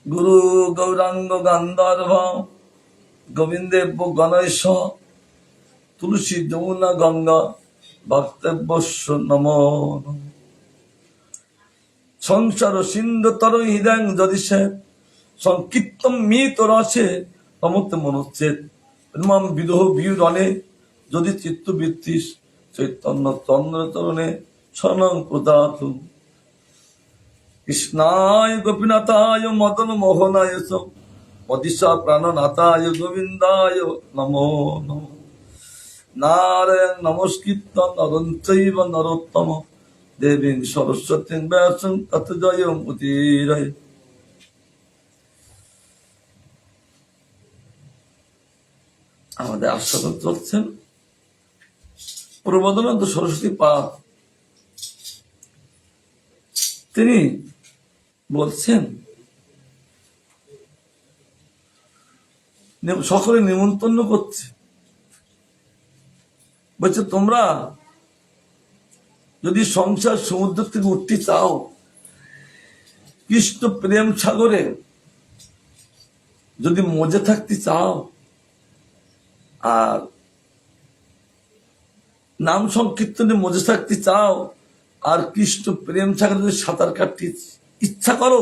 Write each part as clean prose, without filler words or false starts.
গুরু গৌরাঙ্গ গান্ধার্ভ গোবিন্দেব্য গণেশ তুলসী যমুনা গঙ্গা ভক্তব্যস্য নমো নমঃ। সংসার সিন্ধু তর হৃদয় যদি সে সংকীর্তন মিত রসে তমত মনোচ্ছেদ প্রেমম বিদোহ বিরণে যদি চিত্তবৃত্তিস চৈতন্য চন্দ্র তরণে স্বর্ণং প্রদাতু কৃষ্ণায় গোপীনাথায় মদন মোহনায় মদিশা প্রাণনাথায় গোবিন্দায় নমো নমঃ। নারায়ণ নমস্কৃত্য নরং চৈব নরোত্তম দেবীং সরস্বতীং ব্যাসং তত জয়মুদীরয়ে। আমাদের আস্বাদন চলছেন প্রবোধানন্দ সরস্বতী পাদ। তিনি বলছেন সকলে নিমন্ত্রণ করছে, বলছে তোমরা যদি সংসার সমুদ্র থেকে উঠতে চাও, কৃষ্ণ প্রেম সাগরে যদি মজে থাকতে চাও, আর নাম সংকীর্তনে মজে থাকতে চাও, আর কৃষ্ণ প্রেম সাগরে যদি সাঁতার কাটতে ইচ্ছা করো,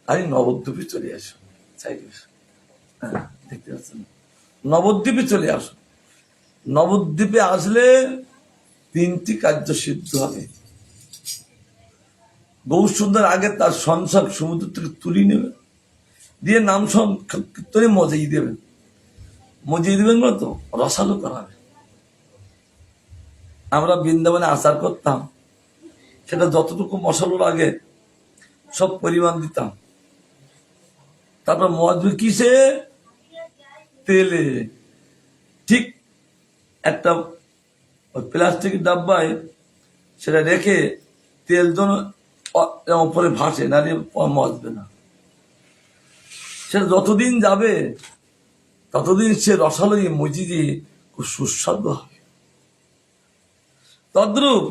আমি নবদ্বীপে চলে আসো। দেখতে পাচ্ছেন, নবদ্বীপে চলে আসো। নবদ্বীপে আসলে তিনটি কার্য সিদ্ধ হবে। বহু সুন্দর আগে তার সংসার সমুদ্র থেকে তুলে নেবে, দিয়ে নাম সংকীর্তনে মজিয়ে দেবেন। মজিয়ে দেবেন বলতো রসালো করাবে। আমরা বৃন্দাবনে আচার করতাম, সেটা যতটুকু মশলা লাগে সব পরিমাণ দিতাম। তারপর মজবি কিসে? তেলে। ঠিক একটা প্লাস্টিক ডাব্বায় সেটা রেখে তেল যেন উপরে ভাসে, না মজবে না। সেটা যতদিন যাবে ততদিন সে রসালো মজি দিয়ে খুব সুস্বাদু হবে। তদ্রূপ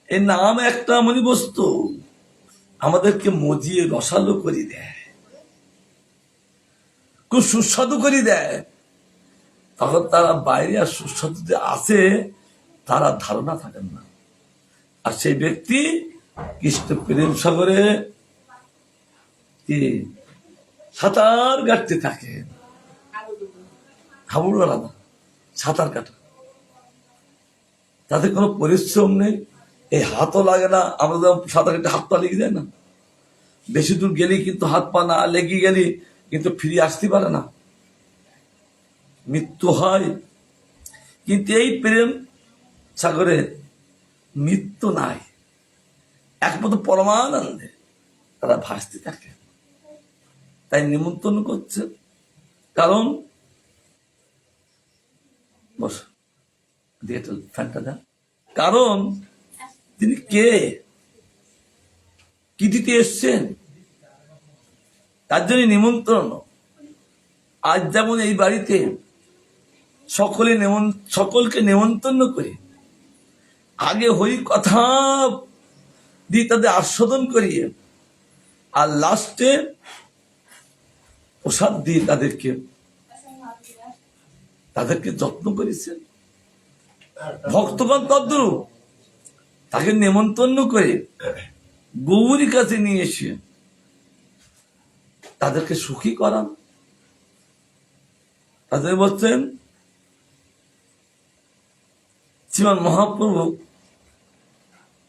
এই নাম একটা এমন বস্তু আমাদেরকে মজিয়ে রসালো করে দেয়, খুব সুস্বাদু করে দেয়। তখন তারা বাইরে আর সুস্বাদু যে আছে তারা ধারণা থাকেন না। আর সেই ব্যক্তি কৃষ্ণ প্রেম সাগরে কি সাঁতার কাটতে থাকে। হাবুড় আলাদা সাঁতার কাটা, তাতে কোনো পরিশ্রম নেই, এই হাতও লাগে না। আমরা যেমন সাঁতার কেটে হাত পা লেগে যায় না, বেশি দূর গেলে কিন্তু হাত পা না লেগে গেলে কিন্তু ফিরে আসতে পারে না, মৃত্যু হয়। কিন্তু এই প্রেম সাগরে মৃত্যু নাই, একমাত্র পরমানন্দে তারা ভাসতে থাকে। তাই নিমন্ত্রণ করছে, কারণ বস ফ্যানটা দেন, কারণ তিনি কে, কি দিতে এসছেন, তার জন্য নিমন্ত্রণ। আজ যেমন এই বাড়িতে সকলকে নিমন্ত্রণ করে আগে হই কথা দিয়ে তাদের আস্বাদন করিয়ে, আর লাস্টে প্রসাদ দিয়ে তাদেরকে যত্ন করেছেন। ভক্তগণ তদ্রূপ তাকে নিমন্ত্রণ করে গৌরীর কাছে নিয়ে এসে তাদেরকে সুখী করান। তাদের বলছেন শ্রীমান মহাপ্রভু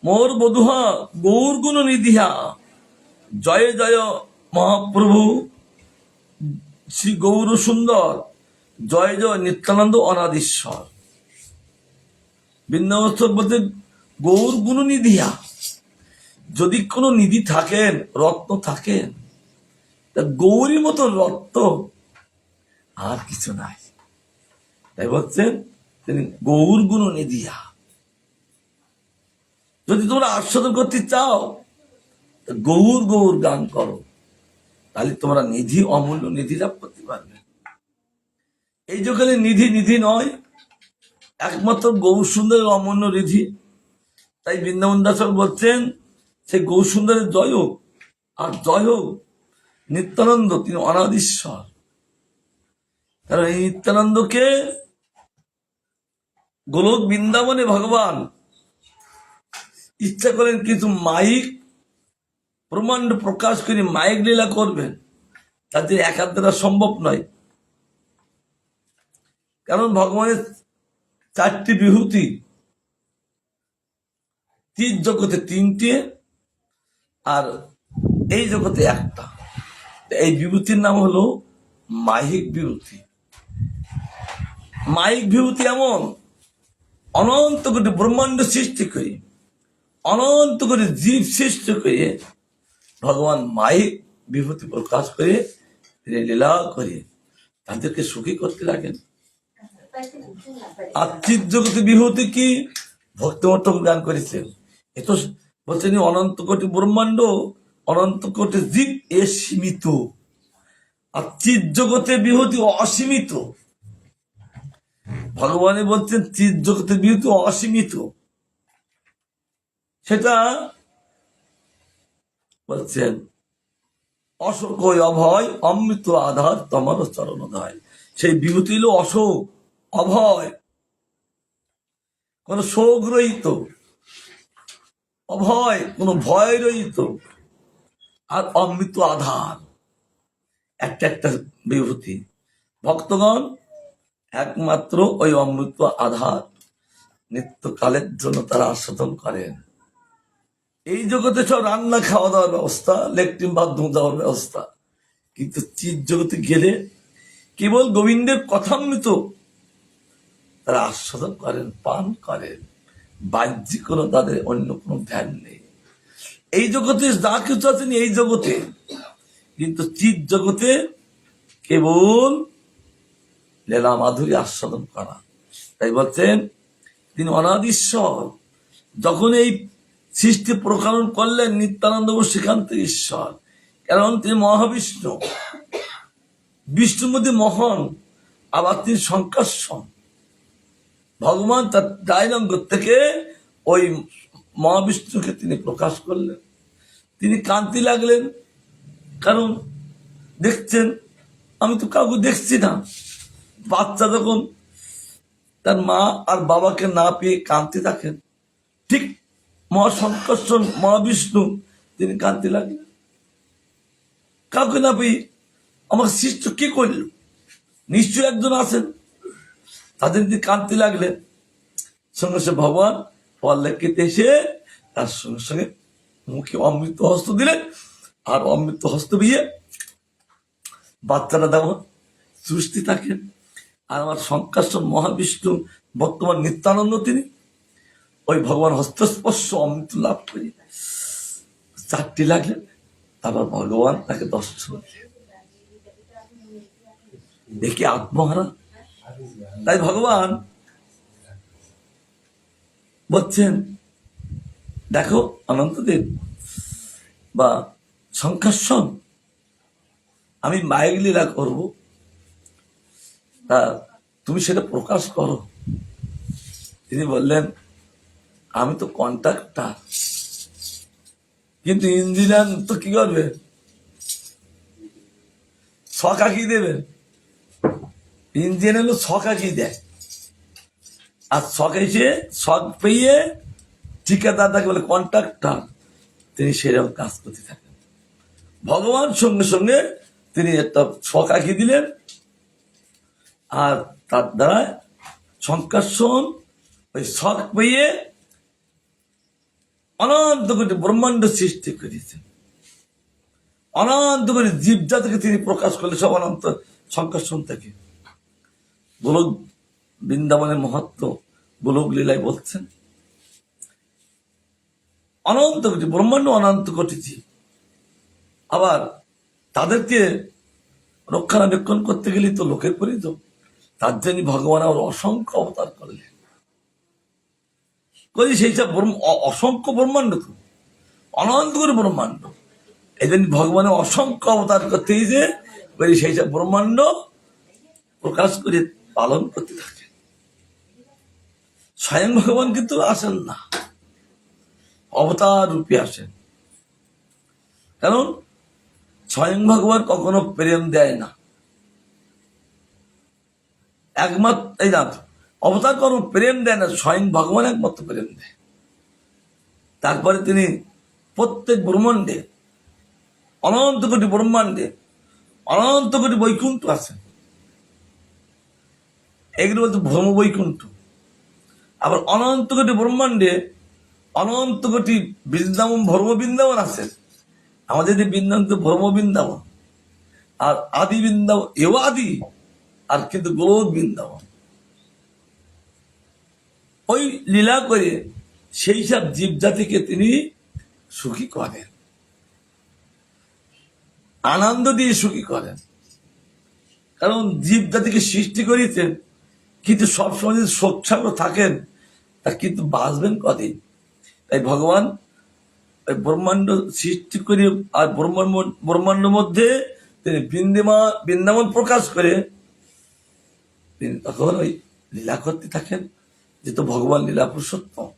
মোর বধুহা গৌর গুণ নিধিহা, জয় জয় মহাপ্রভু শ্রী গৌর সুন্দর, জয় জয় নিত্যানন্দ অনাদীশ্বর। বৃন্দাবন বলতে গৌর গুণ নিধিয়া, যদি কোনো নিধি থাকেন, রত্ন থাকেন, তা গৌরীর মতো রত্ন আর কিছু নাই। তাই বলছেন তিনি গৌর গুণ নিধিয়া। যদি তোমরা আস্বাদন করতে চাও, গৌর গৌর গান করো, তাহলে তোমরা নিধি, অমূল্য নিধি লাভ করতে পারবে। এই যুগে নিধি নয়, একমাত্র গৌর সুন্দরের অমূল্য নিধি। তাই বৃন্দাবন দাস বলছেন সেই গৌর সুন্দরের জয় হোক, আর জয় হোক নিত্যানন্দ তিনি অনাদিশ্বর। কারণ এই নিত্যানন্দকে গোলক বৃন্দাবনে ভগবান ইচ্ছা করেন কিছু মাইক ব্রহ্মাণ্ড প্রকাশ করে মাইক লীলা করবেন, তাদের একার দ্বারা সম্ভব নয়। কারণ ভগবানের 4টি বিভূতি, তীর জগতে 3টে, আর এই জগতে 1টা। এই বিভূতির নাম হলো মাহিক বিভূতি। মাহিক বিভূতি এমন অনন্ত কোটি ব্রহ্মাণ্ড সৃষ্টি করে, অনন্ত কোটি জীব সৃষ্টি করে ভগবান মাহিক বিভূতি প্রকাশ করে লীলা করে তাদেরকে সুখী করতে লাগেন। আর চিৎ জগতে বিভূতি কি ভক্তিমত্ত দান করেছেন। এ তো বলছেন অনন্ত কোটি ব্রহ্মাণ্ড, অনন্ত কোটি জীব এ সীমিত, আর চিৎ জগতে বিভূতি অসীমিত। ভগবান বলছেন চিৎ জগতে বিভূতি অসীমিত, সেটা বলছেন অশোক অভয় অমৃত আধার তোমার চরণোদয়। সেই বিভূতি হলো অশোক, অভয়, কোন শোক রহিত, অভয় কোন ভয় রহিত, আর অমৃত আধার। একটা একটা বিভূতি। ভক্তগণ একমাত্র ওই অমৃত আধার নিত্যকালের জন্য তারা আস্বাদন করেন। এই জগতে সব রান্না খাওয়া দাওয়ার ব্যবস্থা, লেট্রিন বাথরুম যাওয়ার ব্যবস্থা, কিন্তু চিৎ জগতে গেলে কেবল গোবিন্দের কথামৃত তারা আস্বাদন করেন, পান করেন। বাহ্যিক কোনো তাদের অন্য কোনো ধ্যান নেই। এই জগতে যা কিছু আছেন এই জগতে, কিন্তু চিৎ জগতে কেবল লীলা মাধুরী আস্বাদন করা। তাই বলছেন তিনি অনাদিশ্বর। যখন এই সৃষ্টি প্রকারণ করলেন নিত্যানন্দ সেখান থেকে ঈশ্বর, কারণ তিনি মহাবিষ্ণু, বিষ্ণুর মধ্যে মহান, আবার তিনি শঙ্কর্ষণ। ভগবান তার ডাইনঙ্গ থেকে ওই মহাবিষ্ণুকে তিনি প্রকাশ করলেন। তিনি কান্তি লাগলেন, কারণ দেখছেন আমি তো কাউকে দেখছি না। বাচ্চা যখন তার মা আর বাবাকে না পেয়ে কান্তি থাকেন, ঠিক মহাশঙ্কর্ষণ মহাবিষ্ণু তিনি কান্তি লাগলেন, কাউকে না পেয়ে আমার সৃষ্টি কি করল, নিশ্চয় একজন আছেন। তাদের যদি কান্তি লাগলেন, সঙ্গে সঙ্গে ভগবান পল্লকিতে এসে তার সঙ্গে সঙ্গে মুখে অমৃত হস্ত দিলেন, আর অমৃত হস্ত দিয়ে বাচ্চারা তেমন সৃষ্টি থাকেন। আর আমার শঙ্কর্ষণ মহাবিষ্ণু বর্তমান নিত্যানন্দ তিনি ওই ভগবান হস্তস্পর্শ অমৃত লাভ করে 4টি লাগলেন। তারপর ভগবান তাকে দর্শন দেখে আত্মহারা। তাই ভগবান বলছেন দেখো অনন্তদেব বা শঙ্কর্ষণ, আমি মায়ের লীলা করব, তা তুমি সেটা প্রকাশ করো। তিনি বললেন আমি তো কন্ট্রাক্টর, কিন্তু ইঞ্জিনিয়ার তো কি করবে, ছকা কি দেবেন? ইঞ্জিনিয়ার হলো ছকা কি দেয়, আর ছক এসে ছক পেয়ে ঠিকাদার তাকে বলে কন্ট্রাক্টর, তিনি সেরকম কাজ করতে থাকেন। ভগবান সঙ্গে সঙ্গে তিনি একটা ছক আঁকি দিলেন, আর তার দ্বারা শঙ্কর্ষণ ওই ছক পেয়ে অনন্ত কোটি ব্রহ্মাণ্ড সৃষ্টি করেছেন। অনন্ত কোটি জীবজাতিকে তিনি প্রকাশ করলে সব অনন্ত শঙ্কর্ষণ থেকে। গোলক বৃন্দাবনের মহত্ব গোলক লীলায় বলছেন অনন্ত কোটি ব্রহ্মাণ্ড, অনন্ত কোটি জীব। আবার তাদেরকে রক্ষণাবেক্ষণ করতে গেলে তো লোকের প্রয়োজন, তার জন্য ভগবান আবার অসংখ্য অবতার করলেন। সেই সব অসংখ্য ব্রহ্মাণ্ড তো অনন্ত করে ব্রহ্মাণ্ড, এই জন্য ভগবানের অসংখ্য অবতার করতে যে সেই সব ব্রহ্মাণ্ড প্রকাশ করে পালন করতে থাকে। স্বয়ং ভগবান কিন্তু আসেন না, অবতার রূপে আসেন। কারণ স্বয়ং ভগবান কখনো প্রেম দেয় না, একমাত্র এই না অবতার কোনো প্রেম দেয় না, স্বয়ং ভগবান একমাত্র প্রেম দেয়। তারপরে তিনি প্রত্যেক ব্রহ্মাণ্ডে, অনন্ত কোটি ব্রহ্মাণ্ডে অনন্ত কোটি বৈকুণ্ঠ আছে, এগুলো বলতে ভ্রম বৈকুণ্ঠ। আবার অনন্ত কোটি ব্রহ্মাণ্ডে অনন্ত কোটি বৃন্দাবন, ভ্রম বৃন্দাবন আছে। আমাদের যে বৃন্দাবন তো ভ্রম বৃন্দাবন, আর আদি বৃন্দাবন এও আদি, আর কিন্তু গোলক বৃন্দাবন। ওই লীলা করে সেই সব জীব জাতিকে তিনি সুখী করেন, আনন্দ দিয়ে সুখী করেন। কারণ জীব জাতিকে সৃষ্টি করেছেন, কিন্তু সবসময় যদি শোক সাগর থাকেন তা কিন্তু বাঁচবেন কদিন। তাই ভগবান ওই ব্রহ্মাণ্ড সৃষ্টি করে, আর ব্রহ্মাণ্ড মধ্যে তিনি বৃন্দাবন প্রকাশ করে তিনি তখন ওই লীলা করতে থাকেন। যেহেতু ভগবান লীলা পুরুষোত্তম,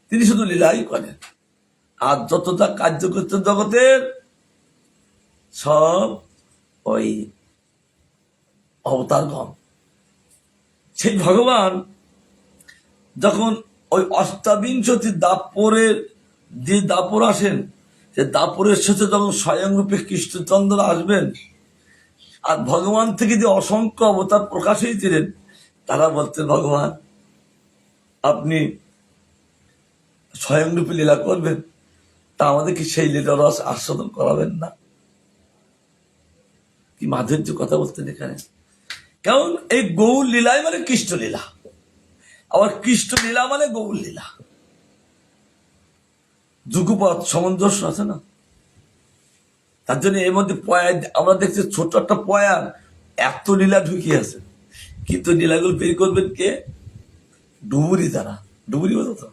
তিনি শুধু লীলাই করেন। আর যত যা কার্য করছেন জগতের সব ওই অবতারগণ। সেই ভগবান যখন ওই অষ্টাবিংশতি দাপরের যে দাপর আসেন, সে দাপরের সাথে যখন স্বয়ং রূপে কৃষ্ণচন্দ্র আসবেন, আর ভগবান থেকে যে অসংখ্য অবতার প্রকাশ হয়েছিলেন, তারা বলতেন ভগবান আপনি স্বয়ং রূপে লীলা করবেন, তা আমাদেরকে সেই লীলা রস আস্বাদন করাবেন না? কি মাধুর্য কথা বলতেন এখানে। কারণ এই গৌর লীলাই মানে কৃষ্ণ লীলা, আবার কৃষ্ণ লীলা মানে গৌর লীলা, যুগপথ সামঞ্জস্য আছে না। তার জন্য এর মধ্যে পয়া আমরা দেখছি, ছোট একটা পয়ার এত লীলা ঢুকিয়ে আছে, কিন্তু লীলাগুলো বের করবেন কে? ডুবুরি। তারা ডুবুরি বলতো তো,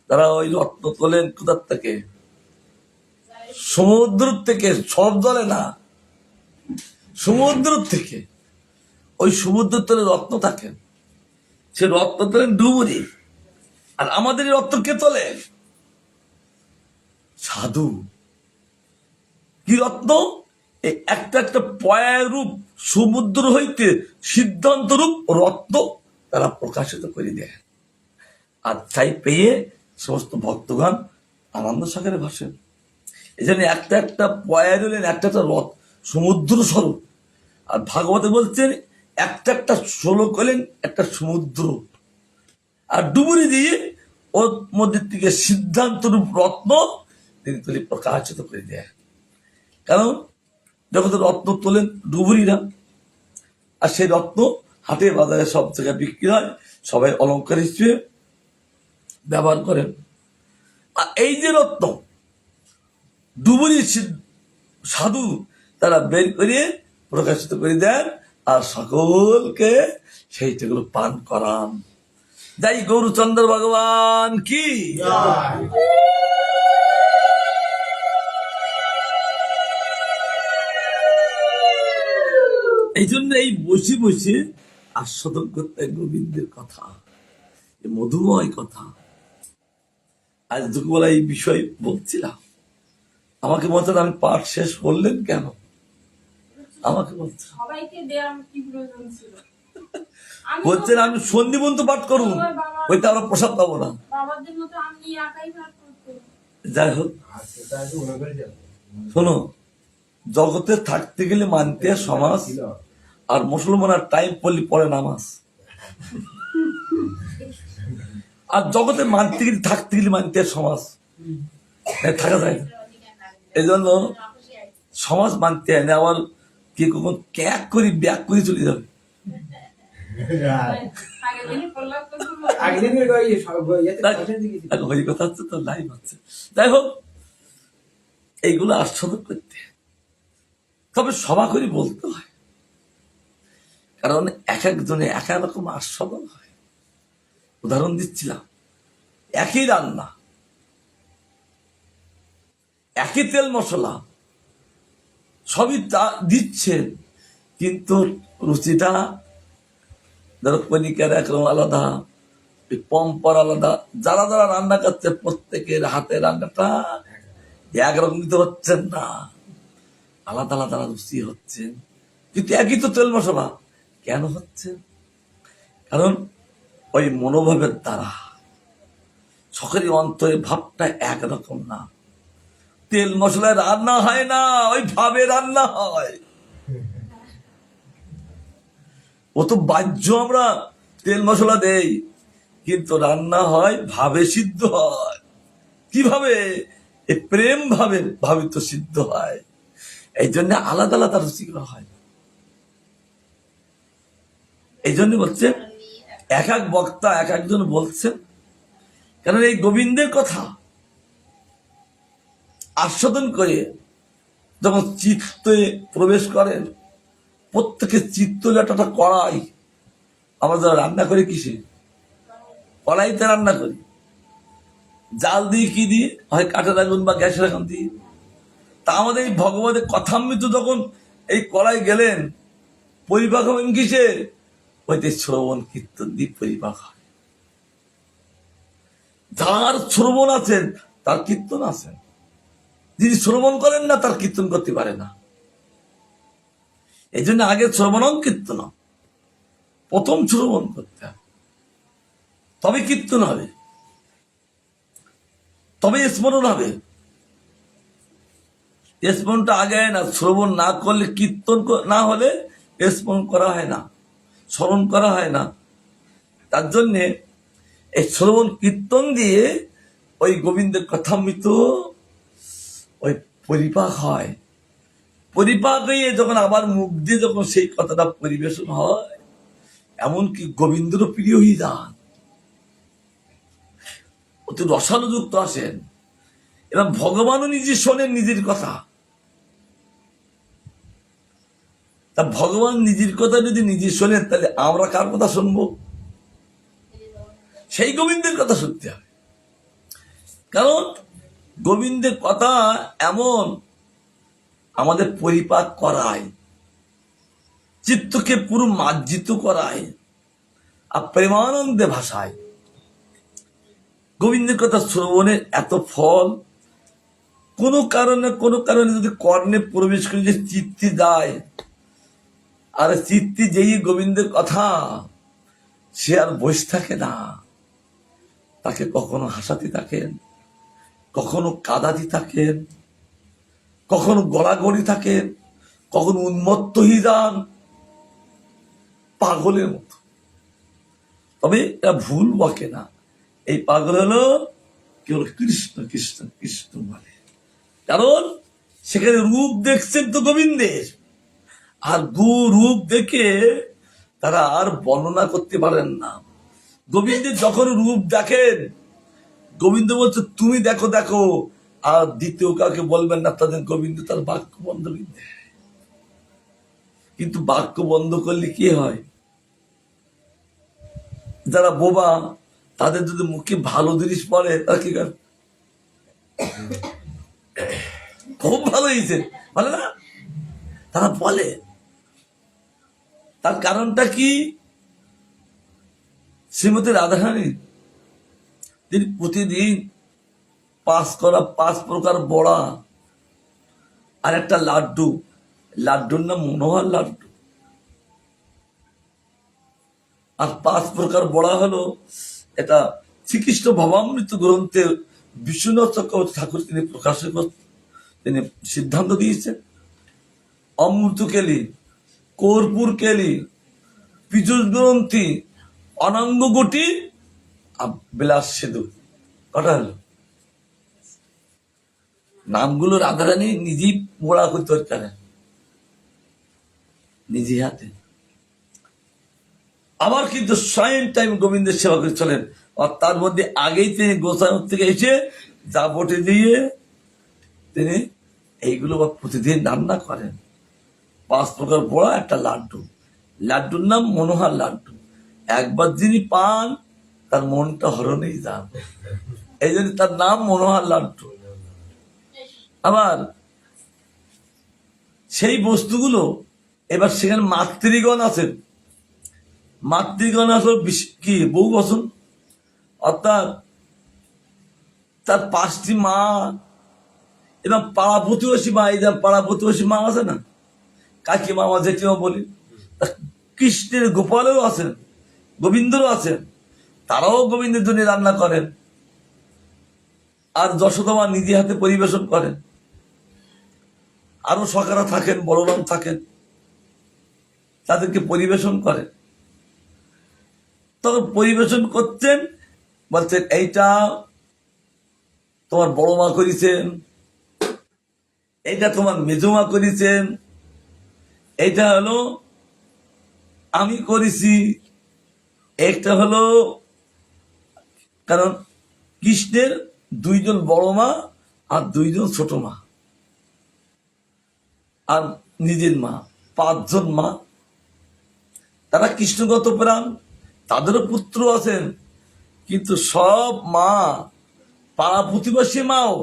তারা ওই রত্ন তোলেন কোথার থেকে? সমুদ্র থেকে। সব জলে না, সমুদ্র থেকে। ওই সমুদ্র তলে রত্ন থাকে, সে রত্ন তোলেন ডুবুরি। আর আমাদের রত্ন কে তোলে? সাধু। কি রত্ন? একটা একটা পয়ার রূপ সমুদ্র হইতে সিদ্ধান্ত রূপ রত্ন তারা প্রকাশিত করে দেয়। আর তাই পেয়ে সমস্ত ভক্তগণ আনন্দ সাগরে ভাসেন। এই জন্য একটা একটা পয়ার হলেন একটা একটা রথ, সমুদ্র স্বরূপ। আর ভাগবতে বলছেন একটা একটা শ্লোক হলেন একটা সমুদ্র। আর ডুবুরি দিয়ে ওর মধ্যে থেকে সিদ্ধান্ত রূপ রত্ন তিনি তুলে প্রকাশিত করে দেয়। কারণ যখন রত্ন তোলেন ডুবুরিরা, আর সেই রত্ন হাটে বাজারে সব জায়গায় বিক্রি হয়, সবাই অলঙ্কার হিসেবে ব্যবহার করেন। আর এই যে রত্ন ডুবুরি সাধু তারা বের করে প্রকাশিত করে দেন, আর সকলকে সেইটাগুলো পান করান। যাই গৌরচন্দ্র ভগবান কি। এই জন্য এই বসে বসে আস্বাদন করতে গোবিন্দের কথা, মধুময় কথা। আজ দুপুরবেলা এই বিষয় বলছিলাম, আমাকে বলছেন আপনি পাঠ শেষ করলেন কেন? আমাকে বলছেন বলছেন আপনি সন্ধিবন্ত পাঠ করুন, ওইটা আমরা প্রসাদ পাবো না। যাই হোক, শোনো, জগতে থাকতে গেলে মানতে সমাজ, আর মুসলমানের টাইম পড়লে পরে নামাজ। আর জগতে মানতে গেলে থাকতে গেলে মানতে সমাজ, থাকা যায় না। এই জন্য সমাজ মানতে হয় না, আবার কে কখন ক্যাক করি ব্যাক করে চলে যাবে। কথা হচ্ছে তো, লাইভ হচ্ছে। যাই হোক, এইগুলো আস্বাদন করতে, তবে সভা করে বলতে হয়, কারণ এক একজনে এক এক রকম আস্বাদন হয়। উদাহরণ দিচ্ছিলাম, একই রান্না, একই তেল মশলা সবই দিচ্ছেন, কিন্তু রুচিটা ধরো কণিকার একরকম আলাদা, পম্পার আলাদা। যারা যারা রান্না করছে প্রত্যেকের হাতে রান্নাটা একরকম দিতে হচ্ছেন না। আলাদা আলাদা রুচি হচ্ছে, কিন্তু একই তো তেল মশলা। কেন হচ্ছে? কারণ ওই মনোভাবের দ্বারা সকলের অন্তরে ভাবটা একরকম না। তেল মশলায় রান্না হয় না, ওই ভাবে রান্না হয়। ও তো বাহ্য আমরা তেল মশলা দেই, কিন্তু রান্না হয় ভাবে সিদ্ধ হয়। কিভাবে? এই প্রেম ভাবে ভাবিত সিদ্ধ হয়। এই জন্য আলাদা আলাদা রুচি করা হয়। এই জন্য বলছে এক এক বক্তা এক একজন বলছেন, কারণ এই গোবিন্দের কথা আস্বাদন করে যখন চিত্তে প্রবেশ করেন, প্রত্যেকের চিত্ত একটা কড়াই। আমরা যারা রান্না করি কিসে? কড়াইতে রান্না করি। জাল দিয়ে কি দিয়ে? হয় কাঠের আগুন বা গ্যাসের আগুন দিয়ে। তা আমাদের এই ভগবানের কথামৃত যখন এই কড়াই গেলেন, পরিপাক হবেন কিসে? ওইতে শ্রবণ কীর্তন দিয়ে পরিপাক হয়। যার শ্রবণ আছেন তার কীর্তন আছেন, যিনি শ্রবণ করেন না তার কীর্তন করতে পারে না। এই জন্য আগে শ্রবণ কীর্তন, প্রথম শ্রবণ করতে হবে, তবে কীর্তন হবে, তবে স্মরণ হবে। স্মরণটা আগে না, শ্রবণ না করলে, কীর্তন না হলে স্মরণ করা হয় না, স্মরণ করা হয় না। তার জন্যে এই শ্রবণ কীর্তন দিয়ে ওই গোবিন্দের কথামৃত ওই পরিপাক হয়। পরিপাক হয়ে যখন আবার মুখ দিয়ে যখন সেই কথাটা পরিবেশন হয়, এমনকি গোবিন্দেরও প্রিয় হয়ে যান, অতি রসানুযুক্ত আসেন, এবং ভগবানও নিজে শোনেন নিজের কথা। তা ভগবান নিজের কথা যদি নিজে শোনেন, তাহলে আমরা কার কথা শুনবো? সেই গোবিন্দের কথা শুনতে হবে। কারণ গোবিন্দের কথা এমন আমাদের পরিপাক করায়, চিত্তকে পুরো মার্জিত করায়, আর প্রেমানন্দে ভাষায়। গোবিন্দের কথা শ্রবণের এত ফল, কোনো কারণে যদি কর্ণে প্রবেশ করে যে চিত্তে যায়, আর চিত্তে যেই গোবিন্দের কথা, সে আর বসে থাকে না। তাকে কখনো হাসাতে থাকেন, কখনো কাঁদাতে থাকেন, কখনো গড়াগড়ি থাকেন, কখনো উন্মত্ত হয়ে যান পাগলের মতো। তবে এটা ভুল বকে না, এই পাগল হলো কেবল কৃষ্ণ কৃষ্ণ কৃষ্ণ বলে। কারণ সেখানে রূপ দেখছেন তো গোবিন্দের, আর দু রূপ দেখে তারা আর বর্ণনা করতে পারেন না। গোবিন্দের যখন রূপ দেখেন, গোবিন্দ বলছে তুমি দেখো দেখো, আর দ্বিতীয় কাউকে বলবেন না, তাদের গোবিন্দ তার বাক্য বন্ধ করে দেয়। কিন্তু বাক্য বন্ধ করলে কি হয়? যারা বোবা, তাদের যদি মুখে ভালো জিনিস পড়ে, তারা কি করে? খুব ভালো হয়েছে বলে না, তারা বলে। তার কারণটা কি? শ্রীমতী রাধারানী তিনি প্রতিদিন 5 প্রকার বড়া আর একটা লাড্ডু, লাড্ডুর নাম মনোহর লাড্ডু। আর 5 প্রকার বড়া হলো, এটা শ্রীকৃষ্ণ ভবামৃত গ্রন্থে বিশ্বনাথ চক্রবর্তী ঠাকুর তিনি তিনি সিদ্ধান্ত দিয়েছেন। অমৃত কেলি, কর্পূর কেলি, পীযুষ গ্রন্থি, অনঙ্গ গুটি আর বিলাস সেতু। কটা হলো? নামগুলো রাধারানী নিজেই মোড়া করতে পারেন নিজে হাতে। আবার কিন্তু সাইন টাইম গোবিন্দের সেবা করে চলেন, আর তার মধ্যে আগেই তিনি গোসাইন থেকে এসে যা বটে দিয়ে তিনি এইগুলো প্রতিদিন রান্না করেন। 5 প্রকার বড়া, একটা লাড্ডু, লাড্ডুর নাম মনোহর লাড্ডু। একবার যিনি পান তার মনটা হরণেই যান, এই জন্য তার নাম মনোহর লাড্ডু। আবার সেই বস্তুগুলো এবার সেখানে মাতৃগণ আছেন, মাতৃগণ আসলে কি বহু বচন, অর্থাৎ তার 5টি মা এরকম পাড়া প্রতিবেশী মা, এই যে পাড়া প্রতিবেশী মা আছে না, কাকিমা, মা, জেঠিমা বলি, কৃষ্ণের গোপালেও আছেন, গোবিন্দরও আছেন, তারাও গোবিন্দের জন্য রান্না করেন। আর যশোদা মা নিজে হাতে পরিবেশন করেন। আরো সখারা থাকেন, বলরাম থাকেন, তাদেরকে পরিবেশন করেন। তখন পরিবেশন করতেন, বলছেন এইটা তোমার বড় মা করেছেন, এইটা তোমার মেজমা করেছেন, এইটা হলো আমি করেছি, একটা হলো, কারণ কৃষ্ণের দুইজন বড় মা আর দুইজন ছোট মা আর নিজের মা, 5 জন মা। তারা কৃষ্ণগত প্রাণ, তাদেরও পুত্র আছেন, কিন্তু সব মা, পাড়া প্রতিবেশী মাও,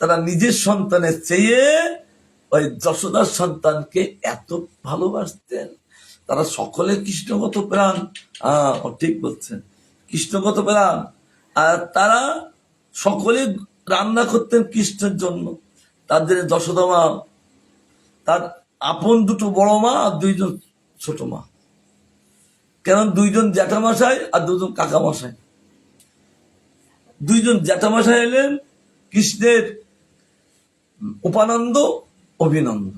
তারা নিজের সন্তানের চেয়ে ওই যশোদার সন্তানকে এত ভালোবাসতেন। তারা সকলে কৃষ্ণগত প্রাণ। ঠিক বলছেন, কৃষ্ণগত প্রাণ। আর তারা সকলে রান্না করতেন কৃষ্ণের জন্য। তাদের যশোদা মা, তার আপন 2 বড় মা আর 2জন ছোট মা, কারণ 2জন জ্যাঠামশাই আর 2জন কাকামশাই। 2জন জ্যাঠামশাই এলেন কৃষ্ণের উপানন্দ, অভিনন্দ,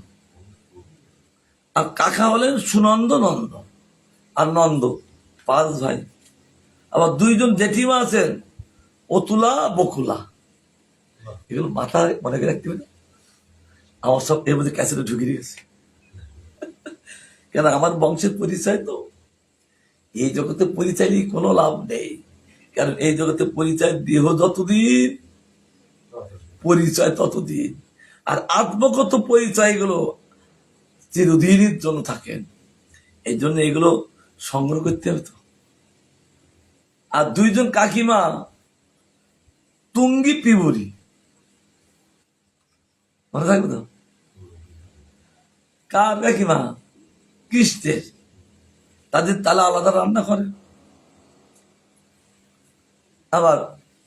আর কাকা হলেন সুনন্দ, নন্দ আর নন্দ, 5 ভাই। আবার 2জন জেঠিমা আছেন, অতুলা, বকুলা। এগুলো মাথায় মনে করে রাখতে হবে। আমার সব এর মধ্যে ক্যাসেটে ঢুকে দিয়েছে, কেন আমার বংশের পরিচয় তো। এই জগতে পরিচয় নিয়ে কোনো লাভ নেই, কারণ এই জগতে পরিচয় দেহ যতদিন, পরিচয় ততদিন। আর আত্মগত পরিচয়গুলো চিরদিনের জন্য থাকেন, এই জন্য এগুলো সংগ্রহ করতে হবে তো। আর 2জন কাকিমা তুঙ্গি, পিবুরি, মনে থাকবে তো। কার কাকিমা? কৃষ্ণের। তাদের তালা আলাদা রান্না করে। আবার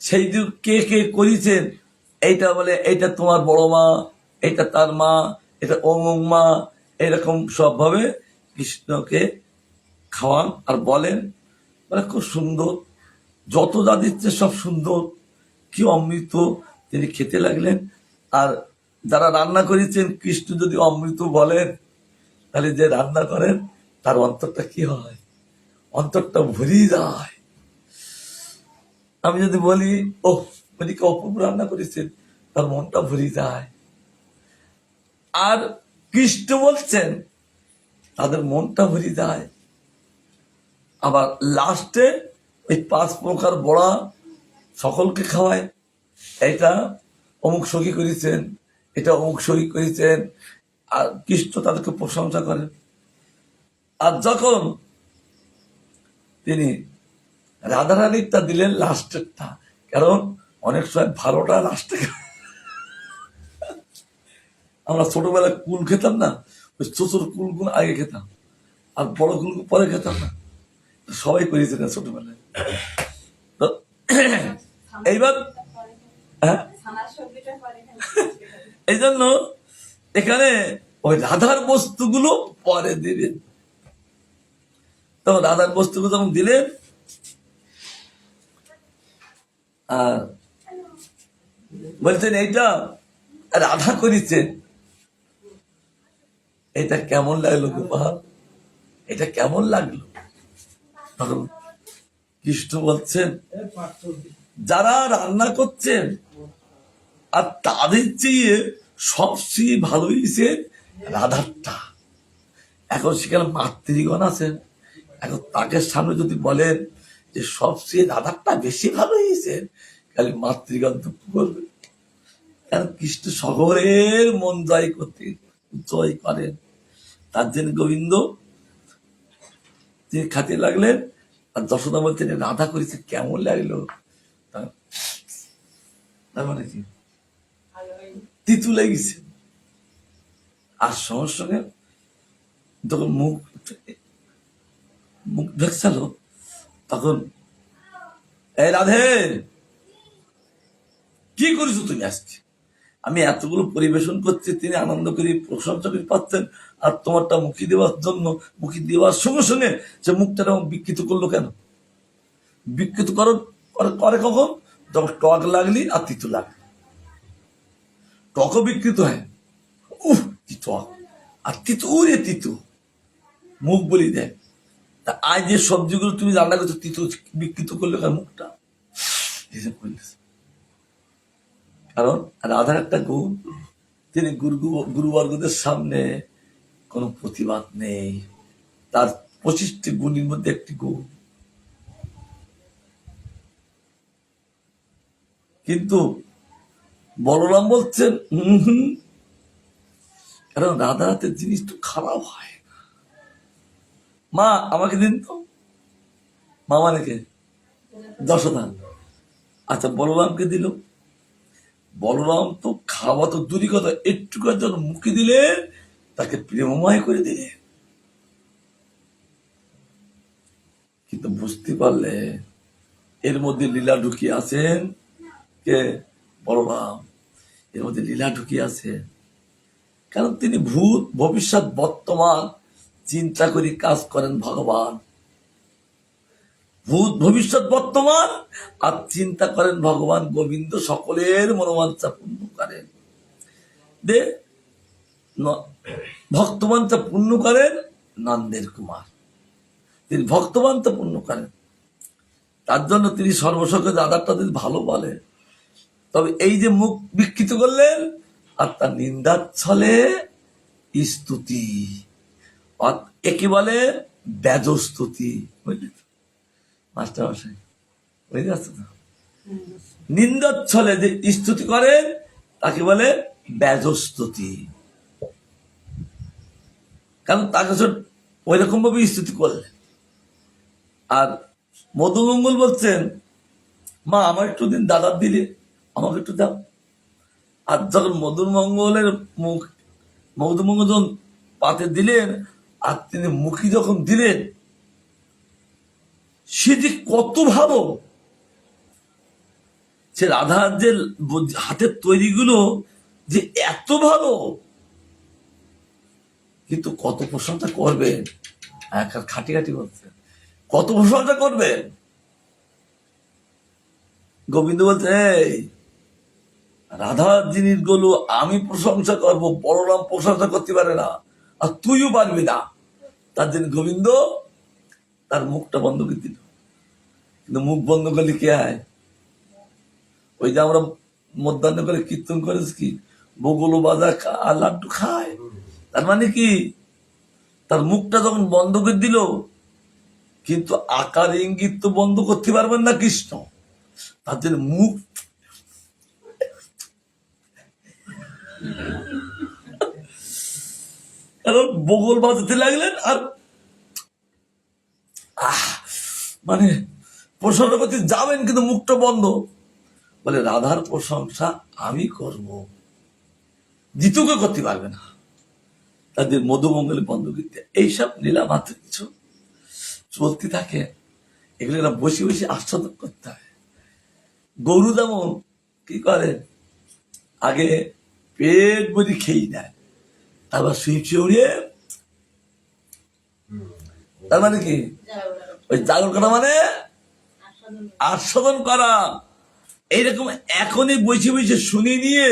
সেই দিক কে কে করেছেন, এইটা বলে এইটা তোমার বড় মা, এটা তার মা, এটা অমুক মা, এরকম সব ভাবে কৃষ্ণকে খাওয়ান আর বলেন। মানে খুব সুন্দর, যত যা দিচ্ছে সব সুন্দর, কি অমৃত তিনি খেতে লাগলেন। আর যারা রান্না করেছেন, কৃষ্ণ যদি অমৃত বলেন, তাহলে যে রান্না করেন তার অন্তরটা কি হয়? অন্তরটা ভরিয়ে যায়। আমি যদি বলি ও উনি অপূর্ব রান্না করেছেন, তার মনটা ভরে যায়। আর কৃষ্ণ বলছেন, তাদের মনটা ভরে যায়। আবার লাস্টে ওই 5 প্রকার বড়া সকলকে খাওয়ায়। এটা অমুক সখী করেছেন, এটা অমুক সখী করেছেন, আর কৃষ্ণ তাদেরকে প্রশংসা করেন। আর যখন তিনি রাধারানীরটা দিলেন লাস্টেরটা, কারণ অনেক সময় ভালোটা লাস্টে। আমরা ছোটবেলায় কুল খেতাম না, ওই ছোট কুলগুলো আগে খেতাম আর বড় কুলগুলো পরে খেতাম না, সবাই করেছে না ছোটবেলায়। তো এইবার এই জন্য এখানে ওই রাধার বস্তুগুলো পরে দিবেন। তখন রাধার বস্তুগুলো যখন দিলেন, আর বলছেন এইটা রাধা করেছেন, এটা কেমন লাগলো গোপাল, এটা কেমন লাগলো? তখন কৃষ্ণ বলছেন, যারা রান্না করছেন আর তাদের চেয়ে সবচেয়ে ভালো হয়েছে রাধারটা। এখন সেখানে মাতৃগণ আছেন, এখন তাকে সামনে যদি বলেন যে সবচেয়ে রাধারটা বেশি ভালো হয়েছে, খালি মাতৃগণ দুঃখ করবে। কারণ কৃষ্ণ সকলের মন জয় করতে জয় করেন। তার জন্য গোবিন্দ তিনি খাতে লাগলেন। আর যশোদা বলছেন রাধা করেছে কেমন লাগলো, তার মানে কি তিতু লেগেছে। আর সঙ্গে সঙ্গে যখন মুখ ভেকসালো, তখন এই রাধে কি করেছো তুমি আজকে? আমি এতগুলো পরিবেশন করছি, তিনি আনন্দ করে প্রশংসা করে পাচ্ছেন, আর তোমারটা মুখী দেওয়ার জন্য, মুখী দেওয়ার সঙ্গে সঙ্গে সে মুখটা বিকৃত করলো কেন? বিকৃত করে কখন? যখন টক লাগলি আর তিতু লাগলি, টকও বিকৃত হয়, উহ কি টক, আর তিতু উরে তিতু, মুখ বলি দেয়। তা আজ যে সবজিগুলো তুমি রান্না করছো, তিতু বিকৃত করলে কেন মুখটা? কারণ রাধার একটা গুণ, তিনি গুরুবর্গদের সামনে কোনো প্রতিবাদ নেই, তার 25টি গুণের মধ্যে একটি গুণ। কিন্তু বলরাম বলছেন কারণ রাধার হাতের জিনিস তো খারাপ হয় না। মা আমাকে দিন তো, মা মানে কে? যশোদা। আচ্ছা বলরামকে দিল, বলরাম তো খাওয়া তো দূরই কথা, একটু যখন মুখে দিলে তাকে প্রেমময় করে দিলে। কিন্তু বুঝতে পারলে এর মধ্যে লীলা ঢুকিয়ে আছেন কে? বলরাম। এর মধ্যে লীলা ঢুকিয়ে আছেন, কারণ তিনি ভূত ভবিষ্যৎ বর্তমান চিন্তা করে কাজ করেন ভগবান। ভূত ভবিষ্যৎ বর্তমান আর চিন্তা করেন ভগবান গোবিন্দ, সকলের মনোবাঞ্ছা পূর্ণ করেন। ভক্তবাঞ্ছা পূর্ণ করেন নন্দের কুমার, তিনি ভক্তবাঞ্ছা পূর্ণ করেন, তার জন্য তিনি সর্বসকল দাদারটা ভালো বলেন। তবে এই যে মুখ বিকৃত করলেন, আর তার নিন্দার ছলে স্তুতি, একে বলে ব্যাজস্তুতি। বুঝলি তো মাস্টার মশাই? বুঝতে পারছো তো? নিন্দার ছলে যে স্তুতি করেন তাকে বলে ব্যাজস্তুতি। কারণ তাকে ওই রকম ভাবে স্তুতি করলেন। আর মধুমঙ্গল বলছেন, মা আমার একটু দিন, দাদার দিলে আমাকে একটু দাও। আর যখন মধুমঙ্গলের মধুমঙ্গল যখন পাতে দিলেন, আর তিনি মুখী যখন দিলেন, সেটি কত ভালো। সে রাধার যে হাতের তৈরিগুলো যে এত ভালো, কিন্তু কত প্রশংসা করবেন, খাটি খাটি বলছে, কত প্রশংসা করবেন। গোবিন্দ বলছে, এই রাধার জিনিসগুলো আমি প্রশংসা করবো, বলরাম প্রশংসা করতে পারে না, আর তুইও পারবি না। তার জন্য গোবিন্দ তার মুখটা বন্ধ করে দিল। কিন্তু মুখ বন্ধ করলে কে হয়? ওই যে আমরা মধ্যাহ্ন করে কীর্তন করেছি কি, বগুলো বাজা আর লাড্ডু খায়, তার মানে কি তার মুখটা যখন বন্ধ করে দিল, কিন্তু আকার ইঙ্গিত তো বন্ধ করতে পারবেন না কৃষ্ণ, তার জন্য মুখ কারণ বগল বাজাতে লাগলেন, আর মানে প্রশংসা করতে যাবেন কিন্তু মুখটা বন্ধ। বলে রাধার প্রশংসা আমি করব, জিতুকে করতে পারবে না। তাদের মধুমঙ্গলে বন্ধ করতে, এইসব লীলা মাত্র কিছু চলতে থাকে, এগুলো বসে বসে আস্বাদন করতে হয়। গরু যেমন কি করে, আগে পেট ভরি খেয়ে নেয়, তারপর শুয়ে উড়িয়ে, তার মানে কি ওই জাগর করা মানে আস্বাদন করা। এইরকম এখনই বসে বসে শুনে নিয়ে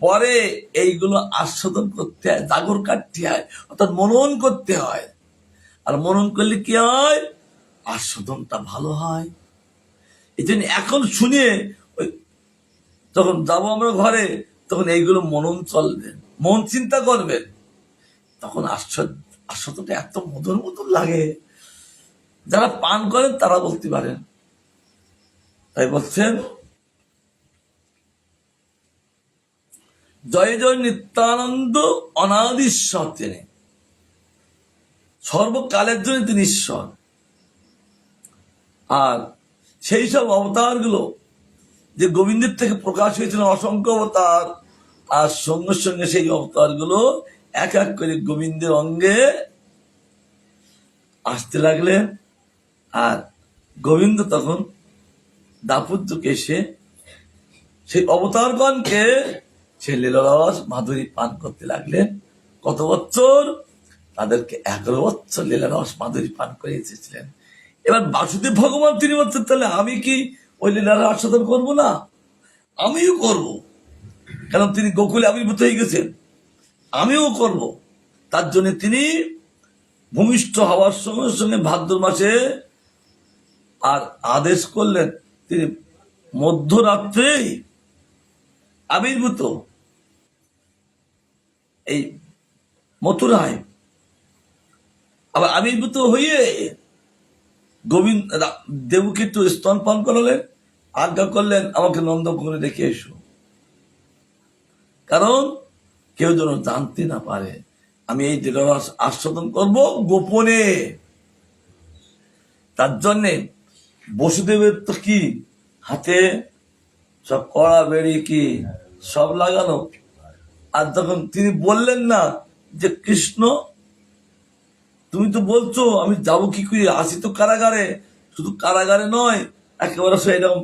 পরে এইগুলো আস্বাদন করতে হয়, জাগর কাটতে হয়, অর্থাৎ মনন করতে হয়। আর মনন করলে কি হয়? আস্বাদনটা ভালো হয়। এই জন্য এখন শুনে ওই যখন যাবো আমরা ঘরে, তখন এইগুলো মনন চলবেন, মন চিন্তা করবেন, তখন আস্বাদনটা এত মধুর মধুর লাগে। যারা পান করেন তারা বলতে পারেন। তাই বলছেন, জয় জয় নিত্যানন্দ অনাদিশ্বর, তিনি সর্বকালের জন্য তিনি ঈশ্বর। আর সেই সব অবতার গুলো যে গোবিন্দের থেকে প্রকাশ হয়েছিল, অসংখ্য অবতার, আর সঙ্গে সঙ্গে সেই অবতার গুলো এক এক করে গোবিন্দের অঙ্গে আসতে লাগলেন। আর গোবিন্দ তখন দাপুর যুগে এসে সেই অবতারগণকে সে লীলারস মাধুরী পান করতে লাগলেন। কত বছর? তাদেরকে 11 বছর লীলারস মাধুরী পান করে এসেছিলেন। এবার বাসুদেব ভগবান তিনি বলছেন, তাহলে আমি কি ওই লীলার আস্বাদন করবো না? আমিও করব, কারণ তিনি গোকুলে আবির্ভূত হয়ে গেছেন, আমিও করব। তার জন্য তিনি ভূমিষ্ঠ হওয়ার সঙ্গে সঙ্গে ভাদ্র মাসে আর আদেশ করলেন, তিনি মধ্যরাত্রেই আবির্ভূত এই মথুরায়। আবার আবির্ভূত হয়ে গোবিন্দ দেবকে একটু স্তনপান করালেন, আজ্ঞা করলেন আমাকে নন্দকুমারে রেখে এসো, কারণ কেউ যেন জানতে না পারে আমি এই লীলারস আস্বাদন করব গোপনে। তার জন্যে বসুদেবের তো কি হাতে সব কড়া বেড়ি কি সব লাগানো। আর যখন তিনি বললেন না যে কৃষ্ণ তুমি তো বলছো আমি যাবো কি করে, আসি তো কারাগারে, শুধু কারাগারে নয় একেবারে সব এরকম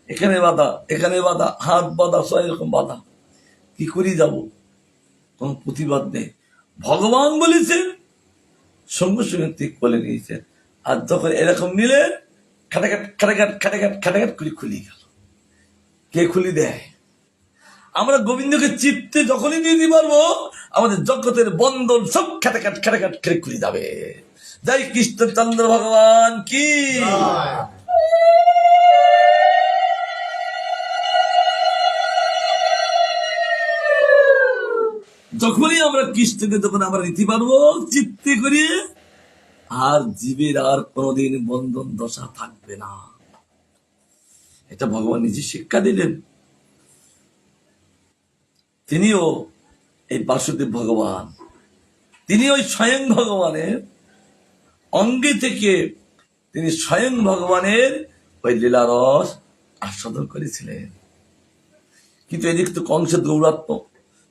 এখানে বাধা এখানে বাধা হাত বাধা সব এরকম বাধা, কি করি যাব? কোন প্রতিবাদ নেই। ভগবান বলেছেন, সঙ্গে সঙ্গে ঠিক বলে নিয়েছেন। আর যখন এরকম নিলে খাটাখাট খাটাখাট খাটাখাট খাটাখাট করে খুলি গেল। কে খুলি দেয়? আমরা গোবিন্দকে চিত্তে যখনই নিতে পারবো আমাদের জগতের বন্ধন সব খাটাখাট খাটাখাট খেলে খুলে যাবে। জয় কৃষ্ণচন্দ্র ভগবান কি। যখনই আমরা কৃষ্ণকে যখন আমরা নিতে পারবো চিত্তে করিয়ে, আর জীবের আর কোনোদিন বন্ধন দশা থাকবে না। এটা ভগবান নিজে শিক্ষা দিলেন। তিনিও এই বাসুদেব ভগবান, তিনি ওই স্বয়ং ভগবানের অঙ্গে থেকে তিনি স্বয়ং ভগবানের ওই লীলারস আস্বাদন করেছিলেন। কিন্তু এদিক তো কংসের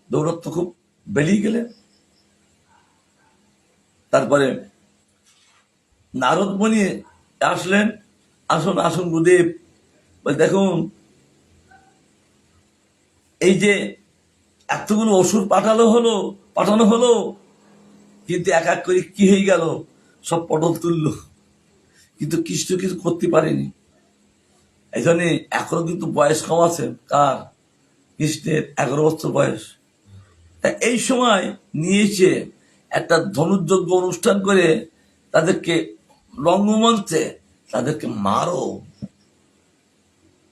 দৌরাত্ম খুব বেরিয়ে গেলেন। তারপরে নারদ মুনি আসলেন, আসুন আসুন গুরুদেব, দেখুন এই যে এতগুলো অসুর পাঠানো হলো, কিন্তু এক এক করে কি হয়ে গেল, সব পটল তুলল, কিন্তু কৃষ্ণ কিছু করতে পারেনি। এই জন্য এখনো কিন্তু বয়স কম আছে, কার? কৃষ্ণের 11 বছর বয়স। এই সময় নিয়েছে একটা ধনুর্যজ্ঞ অনুষ্ঠান করে তাদেরকে রঙ্গমঞ্চে তাদেরকে মারো।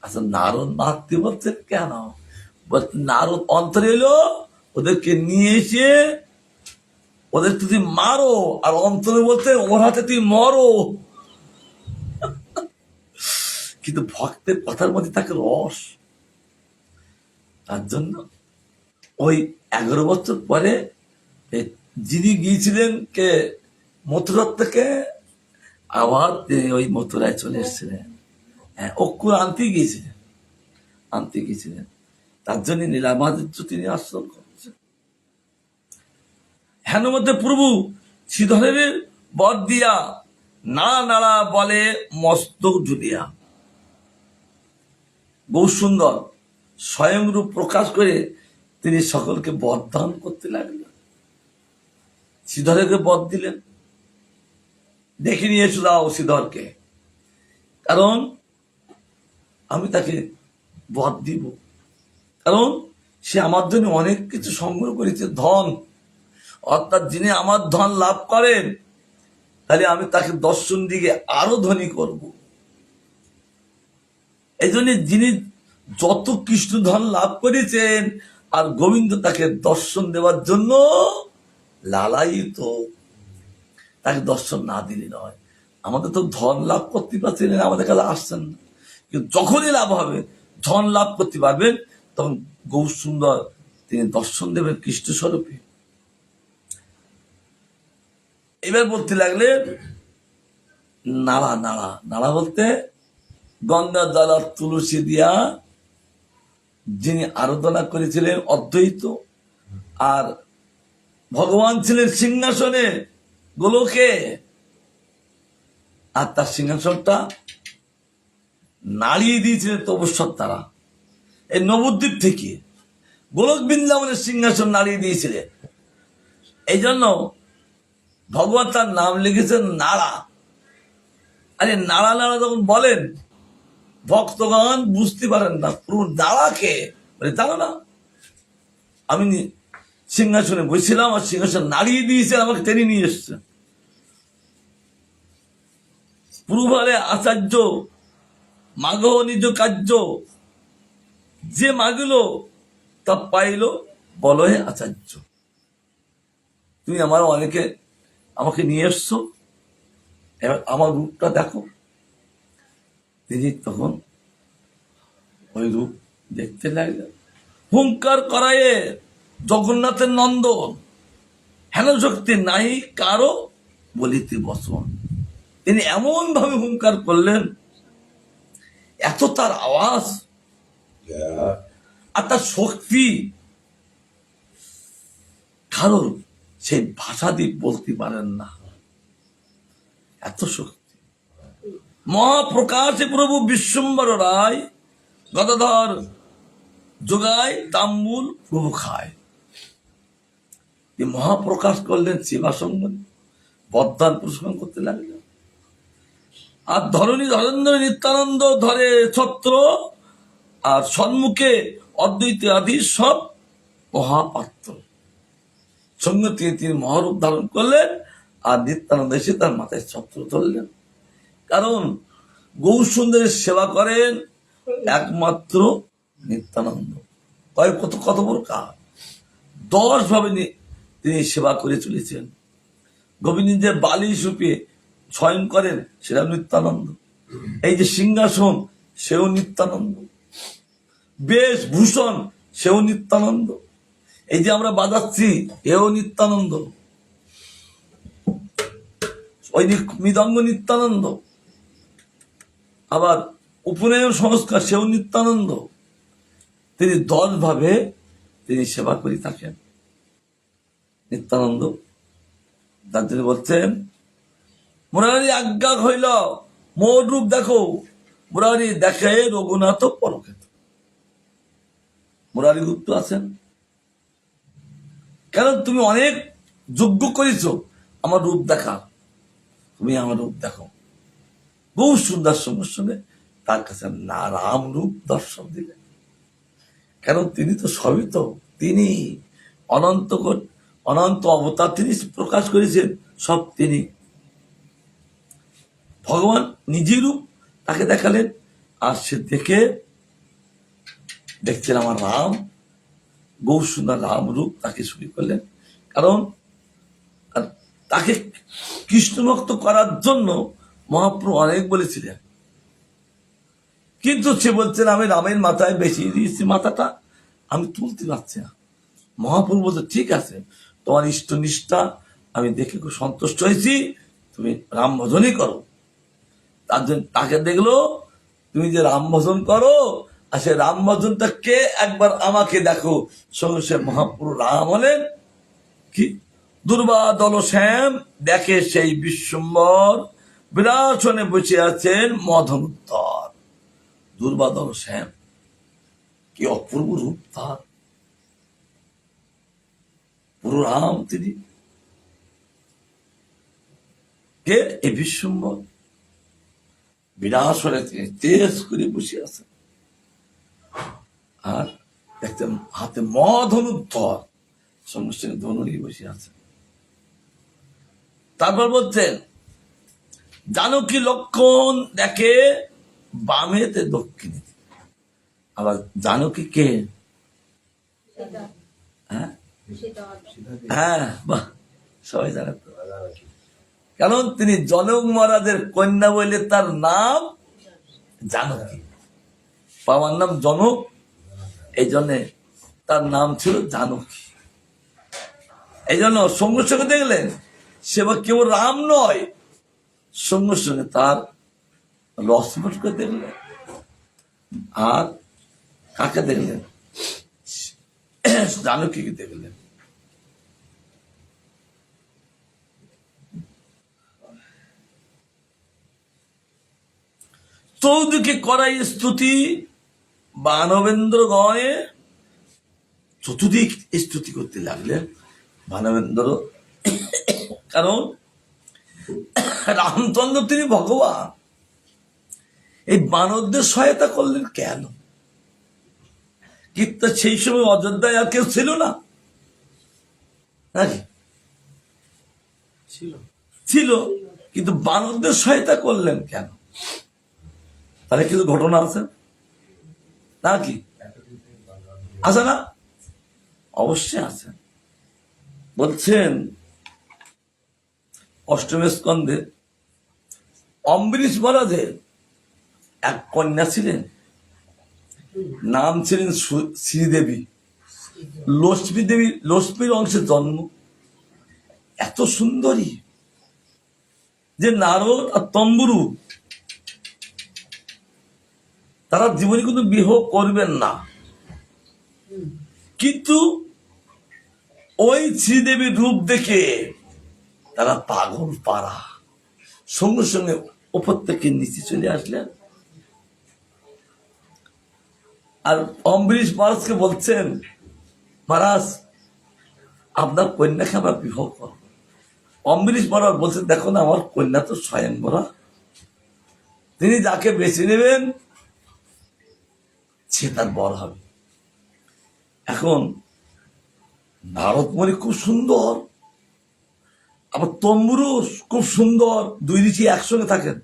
আচ্ছা, নারদ মারতে বলছেন কেন? নারদ অন্তরে এলো, ওদেরকে নিয়ে এসে ওদের তুমি মারো, আর অন্তরে বলতে ওর হাতে তুই মরো। কিন্তু ভক্তের কথার মধ্যে থাকে রস। তার জন্য ওই 11 বছর পরে যিনি গিয়েছিলেন কে মথুরার থেকে, আবার তিনি ওই মথুরায় চলে এসেছিলেন। অক্ষর আনতে গিয়েছিলেন। তার জন্য নীলামাদিত্য তিনি আশ্রম করছেন। হেন মধ্যে প্রভু শ্রীধরের বর দিয়া নাড়া বলে মস্তক ঝুলিয়া। বহু সুন্দর স্বয়ং রূপ প্রকাশ করে তিনি সকলকে বর দান করতে লাগলেন। শ্রীধরকে বর দিলেন, দেখে নিয়ে দাও শ্রীধরকে, কারণ আমি তাকে বর দিব, কারণ সে আমার জন্য অনেক কিছু সংগ্রহ করেছে, ধন। অর্থাৎ যিনি আমার ধন লাভ করেন, তাহলে আমি তাকে দর্শন দিকে আরো ধনী করব। এই জন্য যিনি যত কৃষ্ণ ধন লাভ করেছেন, আর গোবিন্দ তাকে দর্শন দেওয়ার জন্য লালায়িত, তাকে দর্শন না দিলে নয়। আমাদের তো ধন লাভ করতে পারছেন, আমাদের কাছে আসছেন না, কিন্তু যখনই লাভ হবে, ধন লাভ করতে পারবেন, তখন গৌর সুন্দর তিনি দর্শন দেবেন কৃষ্ণ স্বরূপে। এবার বলতে লাগলেন নাড়া বলতে গঙ্গা জল আর তুলসী দিয়া যিনি আরাধনা করেছিলেন অদ্বৈত, আর ভগবান ছিলেন সিংহাসনে গোলকে, আর তার সিংহাসনটা নাড়িয়ে দিয়েছিলেন তপস্যার দ্বারা। এই নবদ্বীপ থেকে গোলক বৃন্দাবনের সিংহাসন নাড়িয়ে দিয়েছিলেন। এই জন্য ভগবান তার নাম লিখেছেন নাড়া। আরে নাড়া নাড়া যখন বলেন ভক্তগণ বুঝতে পারেন না পুরো নাড়াকে বলে, জানো না আমি সিংহাসনে বসেছিলাম আর সিংহাসন নাড়িয়ে দিয়েছে, আমাকে টেনে নিয়ে এসছে। পুরুভারে আচার্য মাঘ নিজ কার্য, যে মাগল তা পাইল বলয়ে আচার্য। তুমি আমাকে নিয়ে এসছো, এবার আমার রূপটা দেখো। তিনি তখন ওই রূপ দেখতে লাগলেন। হুঙ্কার করায়ে জগন্নাথের নন্দন, হেন শক্তি নাই কারো বলিতে বসন। তিনি এমন ভাবে হুঙ্কার করলেন, এত তার আওয়াজ আর তার শক্তি, কারণ সেই ভাষা দিয়ে বলতে পারেন না, এত শক্তি। মহাপ্রকাশে প্রভু বিশ্বম্বর রায়, গদাধর যোগায় তাম্বুল প্রভু খায়। মহাপ্রকাশ করলেন সেবাসঙ্গ, বদান প্রসঙ্গ করতে লাগলেন। আর ধরেন্দ্র নিত্যানন্দ ধরে ছত্র, আর সম্মুখে অদ্বৈত আদি সব মহাপাত্র। সঙ্গে তিনি মহারূপ ধারণ করলেন, আর নিত্যানন্দ এসে তার মাথায় ছত্র ধরলেন। কারণ গৌর সুন্দরের সেবা করেন একমাত্র নিত্যানন্দ। কত বড় কাজ, 10 ভাবে তিনি সেবা করে চলেছেন। গোবিন্দের বালি সুপে শয়ন করেন, সেটা নিত্যানন্দ। এই যে সিংহাসন, সেও নিত্যানন্দ। বেশভূষণ, সেও নিত্যানন্দ। এই যে আমরা বাজাচ্ছি, এও নিত্যানন্দ। ওই মৃদঙ্গ নিত্যানন্দ। আবার উপনয়ন সংস্কার, সেও নিত্যানন্দ। তিনি 10 ভাবে তিনি সেবা করে থাকেন নিত্যানন্দ। তার জন্য বলছেন, মুরারি আজ্ঞা হইল মোর রূপ দেখো, মুরারি দেখে রঘুনাথ পরক্ষেত। মুরারি গুপ্ত আছেন, কারণ তুমি অনেক যজ্ঞ করেছ আমার রূপ দেখা, তুমি আমার রূপ দেখো। বহু সুন্দর সঙ্গে তার কাছে না রাম রূপ দর্শন দিলেন। কারণ তিনি তো সবই তো, তিনি অনন্ত অবতার তিনি প্রকাশ করেছেন, সব তিনি। ভগবান নিজের রূপ তাকে দেখালেন, আর সে দেখছেন আমার রাম, গৌর সুন্দর রাম রূপ তাকে শুরু করলেন। কারণ তাকে কৃষ্ণভক্ত করার জন্য মহাপ্রভু অনেক বলেছিলেন, কিন্তু সে বলছেন আমি রামের মাথায় বেশি দিয়েছি, মাথাটা আমি তুলতে পারছি না। মহাপ্রভু বলছে, ঠিক আছে, তোমার ইষ্টনিষ্ঠা আমি দেখে খুব সন্তুষ্ট হয়েছি, তুমি রাম ভজনই করো। তার জন্য তাকে দেখলো, তুমি যে রাম ভজন করো, আর সে রাম ভজনটা কে একবার আমাকে দেখো। সঙ্গে সে মহাপ্রভু রাম হলেন কি দুর্বাদল শ্যাম, দেখে সেই বিশ্বম্বর, বিরাসনে বসে আছেন মদনোত্তর। দুর্বাদল শ্যাম, কি অপূর্ব রূপ তার, পুরো রাম তিনি। কে এই বিশ্বম্বর, বিরাসনে তিনি তেজ করে বসে আছেন। আর দেখতেন হাতে মধনুদ্ধর, সঙ্গে সঙ্গে ধনু নিয়ে বসে আছেন। তারপর বলছেন, জানকী লক্ষণ দেখে বামেতে দক্ষিণে। আবার জানকী কে? হ্যাঁ, বাহ, সবাই জানে তো। কারণ তিনি জনক মহারাজের কন্যা বলে তার নাম জানকী। বাবার নাম জনক, এই জন্য তার নাম ছিল জানকী। এই জন্য সঙ্গে সঙ্গে দেখলেন সেবা কেবল রাম নয়, সঙ্গে সঙ্গে তার লক্ষ্মণকে দেখলেন, আর কাকে দেখলেন? জানকীকে দেখলেন। চৌদিকে করাই স্তুতি, বানবেন্দ্র গণে চতুর্দিক স্তুতি করতে লাগলেন মানবেন্দ্র। কারণ রামচন্দ্র তিনি ভগবান, এই বানরদের সহায়তা করলেন কেন? কিন্তু সেই সময় অযোধ্যায় আর কেউ ছিল না নাকি? ছিল, কিন্তু বানরদের সহায়তা করলেন কেন? তাহলে কিছু ঘটনা আছে নাকি? আছে না? অবশ্যই আছে। বলছেন অষ্টম স্কন্ধে অম্বরীশ মহারাজের এক কন্যা ছিলেন, নাম ছিলেন শ্রীদেবী। লক্ষ্মী দেবী, লক্ষ্মীর অংশে জন্ম, এত সুন্দরী যে নারদ আর তম্বুরু তারা জীবনে কিন্তু বিবাহ করবেন না। কিন্তু ওই শ্রীদেবীর রূপ দেখে তারা পাগল পাড়া, সঙ্গে সঙ্গে ওপর থেকে নিচে চলে আসলেন। আর অম্বরীশ মহারাজকে বলছেন, মহারাজ আপনার কন্যাকে আমরা বিবাহ করব। অম্বরীশ মহারাজ বলছেন, দেখো না আমার কন্যা তো স্বয়ংবরা, তিনি যাকে বেছে নেবেন সে তার বর হবে। এখন নারদমণি খুব সুন্দর, আবার তম্বুরও খুব সুন্দর, দুই ঋষি একসঙ্গে থাকেন।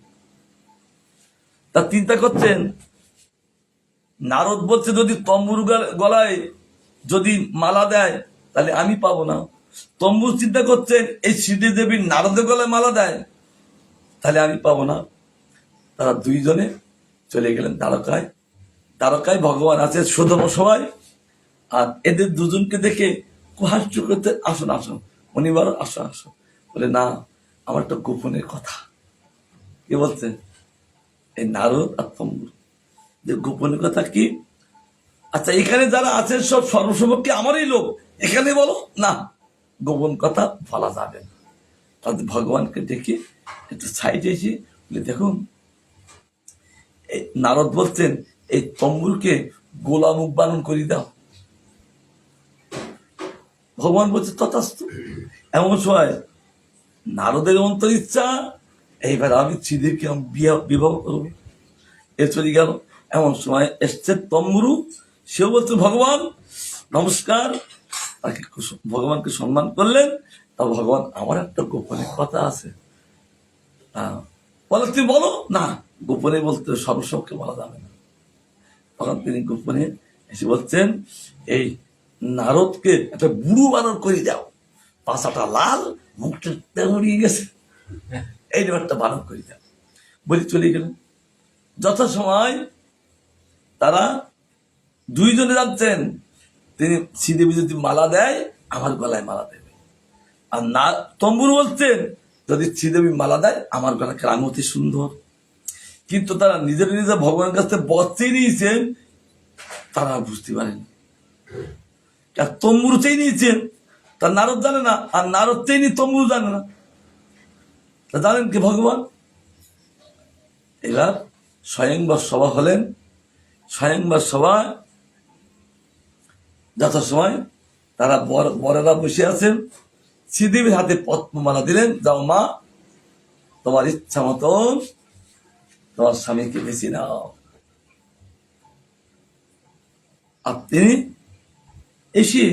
তার চিন্তা করছেন, নারদ বলছে যদি তম্বুর গলায় যদি মালা দেয় তাহলে আমি পাবো না। তম্বুর চিন্তা করছেন এই শ্রীদেবীর নারদের গলায় মালা দেয় তাহলে আমি পাবো না। তারা দুইজনে চলে গেলেন দ্বারকায়। দ্বারকায় ভগবান আছে সুধম সবাই, আর এদের দুজনকে দেখে কুহাস্য করতে, আসুন আসুন মনিবার, আসো আসো। বলে না, আমার একটা গোপনের কথা। কি বলছে? এই নারদ আর তম্বুর যে গোপনের কথা কি? আচ্ছা, এখানে যারা আছেন সব সর্বসমক্ষে আমারই লোক, এখানে বলো না, গোপন কথা বলা যাবে না। তাদের ভগবানকে ডেকে একটু সাইডে এসে বলে, দেখুন এই নারদ বলছেন এই তম্বুরকে গোলামুখ বানন করে দাও। ভগবান বলছে তথাস্তু। এমন সময় নারদের অন্তর ইচ্ছা, এইবার আমি শ্রীদেবীকে বিবাহ করবো, এ চলে গেল। এমন সময় এসছে তম্বুরু, সেও বলছে ভগবান নমস্কার, তাকে ভগবানকে সম্মান করলেন। তা ভগবান, আমার একটা গোপনের কথা আছে। বলে তুই বলো না, গোপনে বলতে সর্বসবকে বলা যাবে না। তখন তিনি গোপনে এসে বলছেন, এই নারদকে একটা বুড়ো বানর করে দাও, পাশাটা লাল, মুখটা তেমড়িয়ে গেছে, এই একটা বানর করে দাও বলে চলে গেলেন। যথাসময় তারা দুইজনে যাচ্ছেন, তিনি শ্রীদেবী যদি মালা দেয় আমার গলায় মালা দেবে, আর না তম্বুর বলছেন যদি শ্রীদেবী মালা দেয় আমার গলায় কেন অতি সুন্দর। কিন্তু তারা নিজের নিজের ভগবানের কাছে বচ্চেই নিয়েছেন, তারা বুঝতে পারেনি। তম্বুর চেয়ে নিয়েছেন, তার নারদ জানে না, আর নারদ চেয়ে তম্বুর জানে না। তা জানেন কি ভগবান? এবার স্বয়ংবর সভা হলেন। স্বয়ংবর সভা যথাসময় তারা বরেরা বসে আছেন, শ্রীদেবীর হাতে পদ্মমালা দিলেন, যাও মা তোমার ইচ্ছা মতন তোমার স্বামীকে বেছে নাও। আর তিনি এসে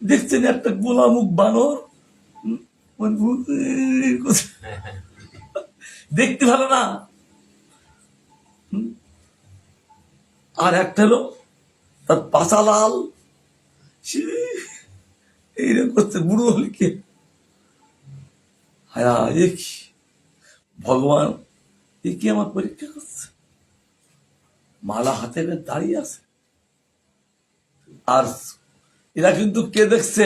দেখছেন একটা গোলামুখ বানর, দেখতে ভালো না, আর একটা হলো তার পাশা লাল, এইরকম করছে, বুড়ো হলে কি। হ্যাঁ, ভগবান এ কি আমার পরীক্ষা করছে? মালা হাতে দাঁড়িয়ে আছে, আর এরা কিন্তু কে দেখছে?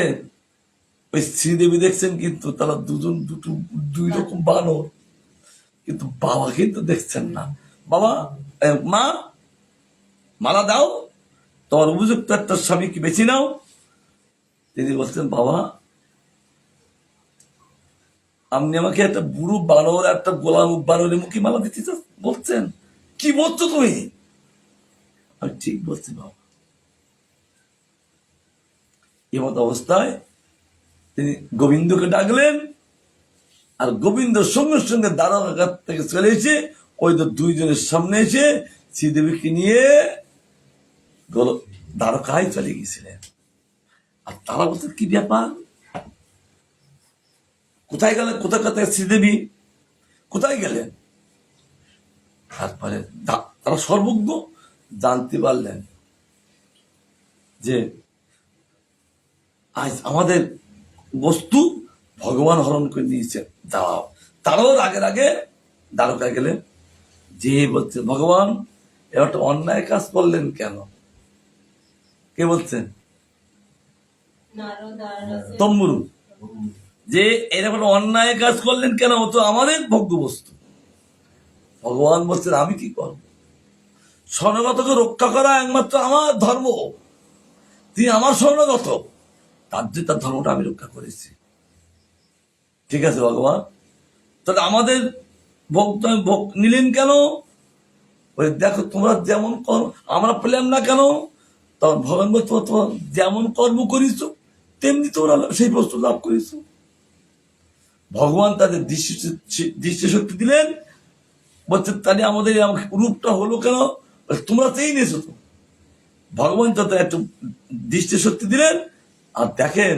ওই শ্রীদেবী দেখছেন, কিন্তু তারা দুজন দুই রকম বানর, কিন্তু বাবা কিন্তু দেখছেন না। বাবা, মা মালা দাও, তোমার উপযুক্ত একটা স্বামীকে বেছে নাও। তিনি বলছেন, বাবা আপনি আমাকে একটা বুড়ো বানর, একটা গোলাম বানরের মুখে মালা দিতে বলছেন? কি বলছো তুমি? আমি ঠিক বলছি বাবা। এমত অবস্থায় তিনি গোবিন্দকে ডাকলেন, আর গোবিন্দ সঙ্গে সঙ্গে দ্বারকাঘাট থেকে চলে এসে ওই তো দুইজনের সামনে এসে শ্রীদেবীকে নিয়ে দ্বারকায় চলে গিয়েছিলেন। আর তারা বলছে কি ব্যাপার, কোথায় গেলেন, কোথায় কোথায় শ্রীদেবী কোথায় গেলেন? তারপরে তারা সর্বজ্ঞ জানতে পারলেন যে আজ আমাদের বস্তু ভগবান হরণ করে নিয়েছেন, দাঁড়াও। তারাও আগের আগে দ্বারকায় গেলেন, যে বলছে ভগবান এবার একটা অন্যায় কাজ করলেন কেন? কে বলছেন? তম্বুরু। যে এরকম অন্যায় কাজ করলেন কেন, ও তো আমাদের ভোগ্য বস্তু। ভগবান বলছেন আমি কি করব, শরণাগতকে রক্ষা করা একমাত্র আমার ধর্ম, তিনি আমার শরণাগত, তার যে তার ধর্মটা আমি রক্ষা করেছি। ঠিক আছে ভগবান, তাহলে আমাদের ভোগ নিলেন কেন? ওই দেখো তোমরা যেমন করো আমরা পেলাম না কেন? তখন ভগবান বলতো তোমরা যেমন কর্ম করিস তেমনি তোমরা সেই বস্তু লাভ করিস। ভগবান তাদের দৃষ্টিশক্তি দিলেন, বলছে তাহলে আমাদের রূপটা হলো কেন? তোমরা চেয়ে নিয়েছো তো। ভগবান তাদের একটু দৃষ্টিশক্তি দিলেন। আর দেখেন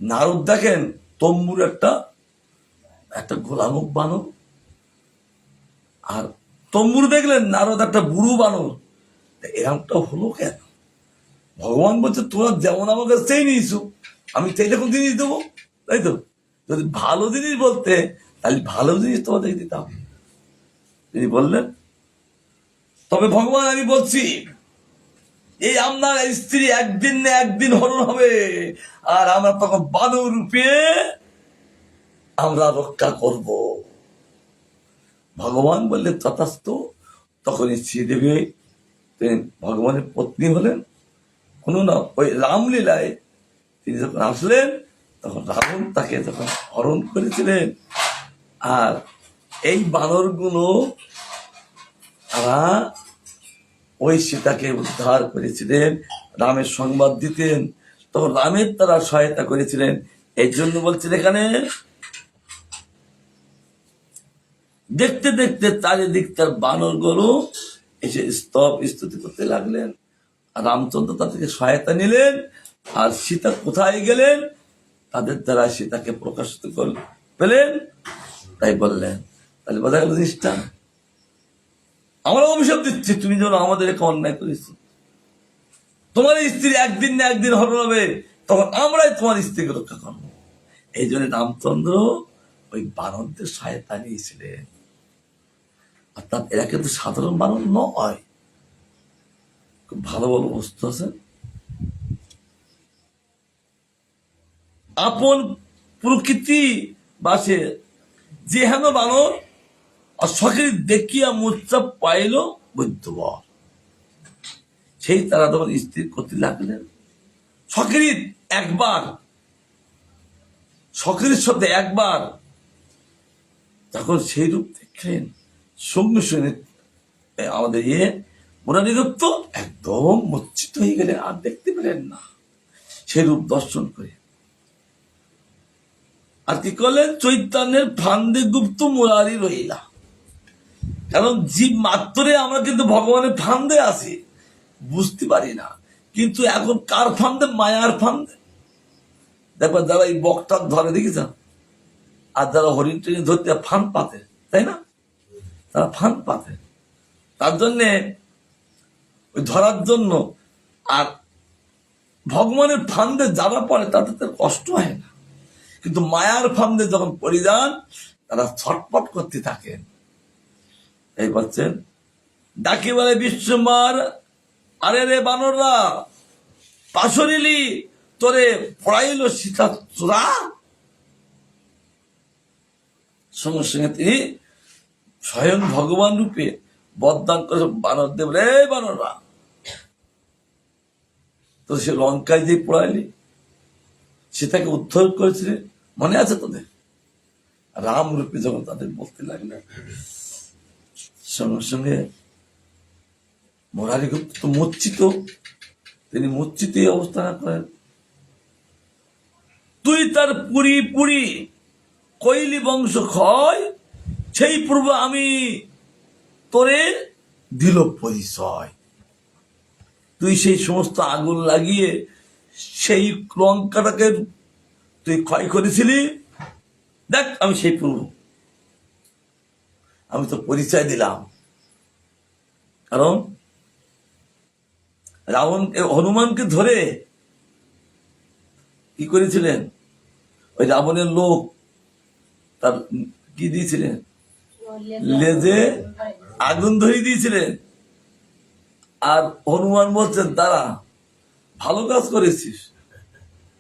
নারদ, দেখেন তম্বুর একটা গোলামুখ বানর, আর তম্বুর দেখলেন নারদ একটা বুড়ো বানর। এরকমটা হলো কেন? ভগবান বলছে তোমরা যেমন আমাকে চেয়ে নিয়েছো, আমি সেই রকম জিনিস দেবো, তাই তো? যদি ভালো জিনিস বলতে তাহলে ভালো জিনিস তোমাদেরকে দিতাম। তিনি বললেন তবে ভগবান আমি বলছি এই আপনার স্ত্রী একদিন না একদিন হরণ হবে, আর আমরা তখন বানর রূপে আমরা রক্ষা করব। ভগবান বললেন তথাস্তু। তখন শ্রীদেবী তিনি ভগবানের পত্নী হলেন। কোন না ওই রামলীলায় তিনি যখন আসলেন তখন রাবণ তাকে যখন হরণ করেছিলেন, আর এই বানরগুলো তারা ওই সীতাকে উদ্ধার করেছিলেন, রামের সংবাদ দিতেন, তখন রামের তারা সহায়তা করেছিলেন। এই জন্য বলছেন এখানে দেখতে দেখতে চারিদিক তার বানরগুলো এসে স্তুতি করতে লাগলেন। রামচন্দ্র তাদেরকে সহায়তা নিলেন, আর সীতা কোথায় গেলেন তাদের দ্বারা সীতাকে প্রকাশিত পেলেন। তাই বললেন তাহলে বোঝা গেল জিনিসটা, আমরা অভিশাপ দিচ্ছি তুমি যেন আমাদের একটা অন্যায় করেছ, তোমার স্ত্রী একদিন না একদিন হরণ হবে, তখন আমরাই তোমার স্ত্রীকে রক্ষা করবো। এই জন্য রামচন্দ্র ওই বানরদের সহায়তা নিয়েছিলেন। অর্থাৎ এরা কিন্তু সাধারণ বানর নয়, খুব ভালো ভালো বস্তু আছে। আপন প্রকৃতি বাসে যে হেন বানর অসখের দেখিয়া মূর্ছা পাইল বৈদ্যবর, সেই তারা তখন স্থির করতে লাগলেন। সখের একবার, সখের সাথে একবার তখন সেই রূপ দেখলেন, সঙ্গে সঙ্গে আমাদের মুরারিদত্ত একদম মূর্ছিত হয়ে গেলেন, আর দেখতে পেলেন না সেই রূপ দর্শন করে। আর কি করলেন? চৈতন্যের ফান্দে গুপ্ত মুরারি রহিলা। কারণ জীব মাত্রে আমরা কিন্তু ভগবানের ফান্দে আছি, বুঝতে পারি না। কিন্তু এখন কার ফান্দে? মায়ার ফান্দে। দেখবেন যারা এই বকটা ধরে দেখেছ, আর যারা হরিণ ট্রেনে ধরতে ফান পাতে, তাই না? তারা ফান পাতে, তার জন্যে ওই ধরার জন্য। আর ভগবানের ফান্দে যারা পড়ে তাদের তো কষ্ট হয় না, কিন্তু মায়ার ফান্দে যখন পড়ে যান তারা ছটপট করতে থাকেন। এই বলছেন ডাকি বলে বিশ্বম্বর, আরে রে বানররা পাশরিলি তোরে পড়াইল সীতা চূড়া। সঙ্গে সঙ্গে তিনি স্বয়ং ভগবান রূপে বরদান করে বানর দেব, রে বানররা তো সে লঙ্কায় দিয়ে পড়াইলি, সীতাকে উদ্ধার করেছিলেন, মনে আছে তোদের? রাম রূপে যখন তাদের বলতে লাগলেন, সঙ্গে সঙ্গে মুরারিগুপ্ত মূর্ছিত, তিনি মূর্ছিত অবস্থান করেন। তুই তার পুরি পুরি কইলি বংশ ক্ষয়, সেই পূর্ব আমি তোরে দিল পরিচয়। তুই সেই সমস্ত আগুন লাগিয়ে সেই লঙ্কাটাকে তুই ক্ষয় করেছিলি, দেখ আমি সেই পূর্ব, আমি তো পরিচয় দিলাম। কারণ রাবণকে হনুমানকে ধরে কি করেছিলেন, ওই রাবণের লোক তার কি দিয়েছিলেন, লেজে আগুন ধরিয়ে দিয়েছিলেন। আর হনুমান বলছেন তারা ভালো কাজ করেছিস।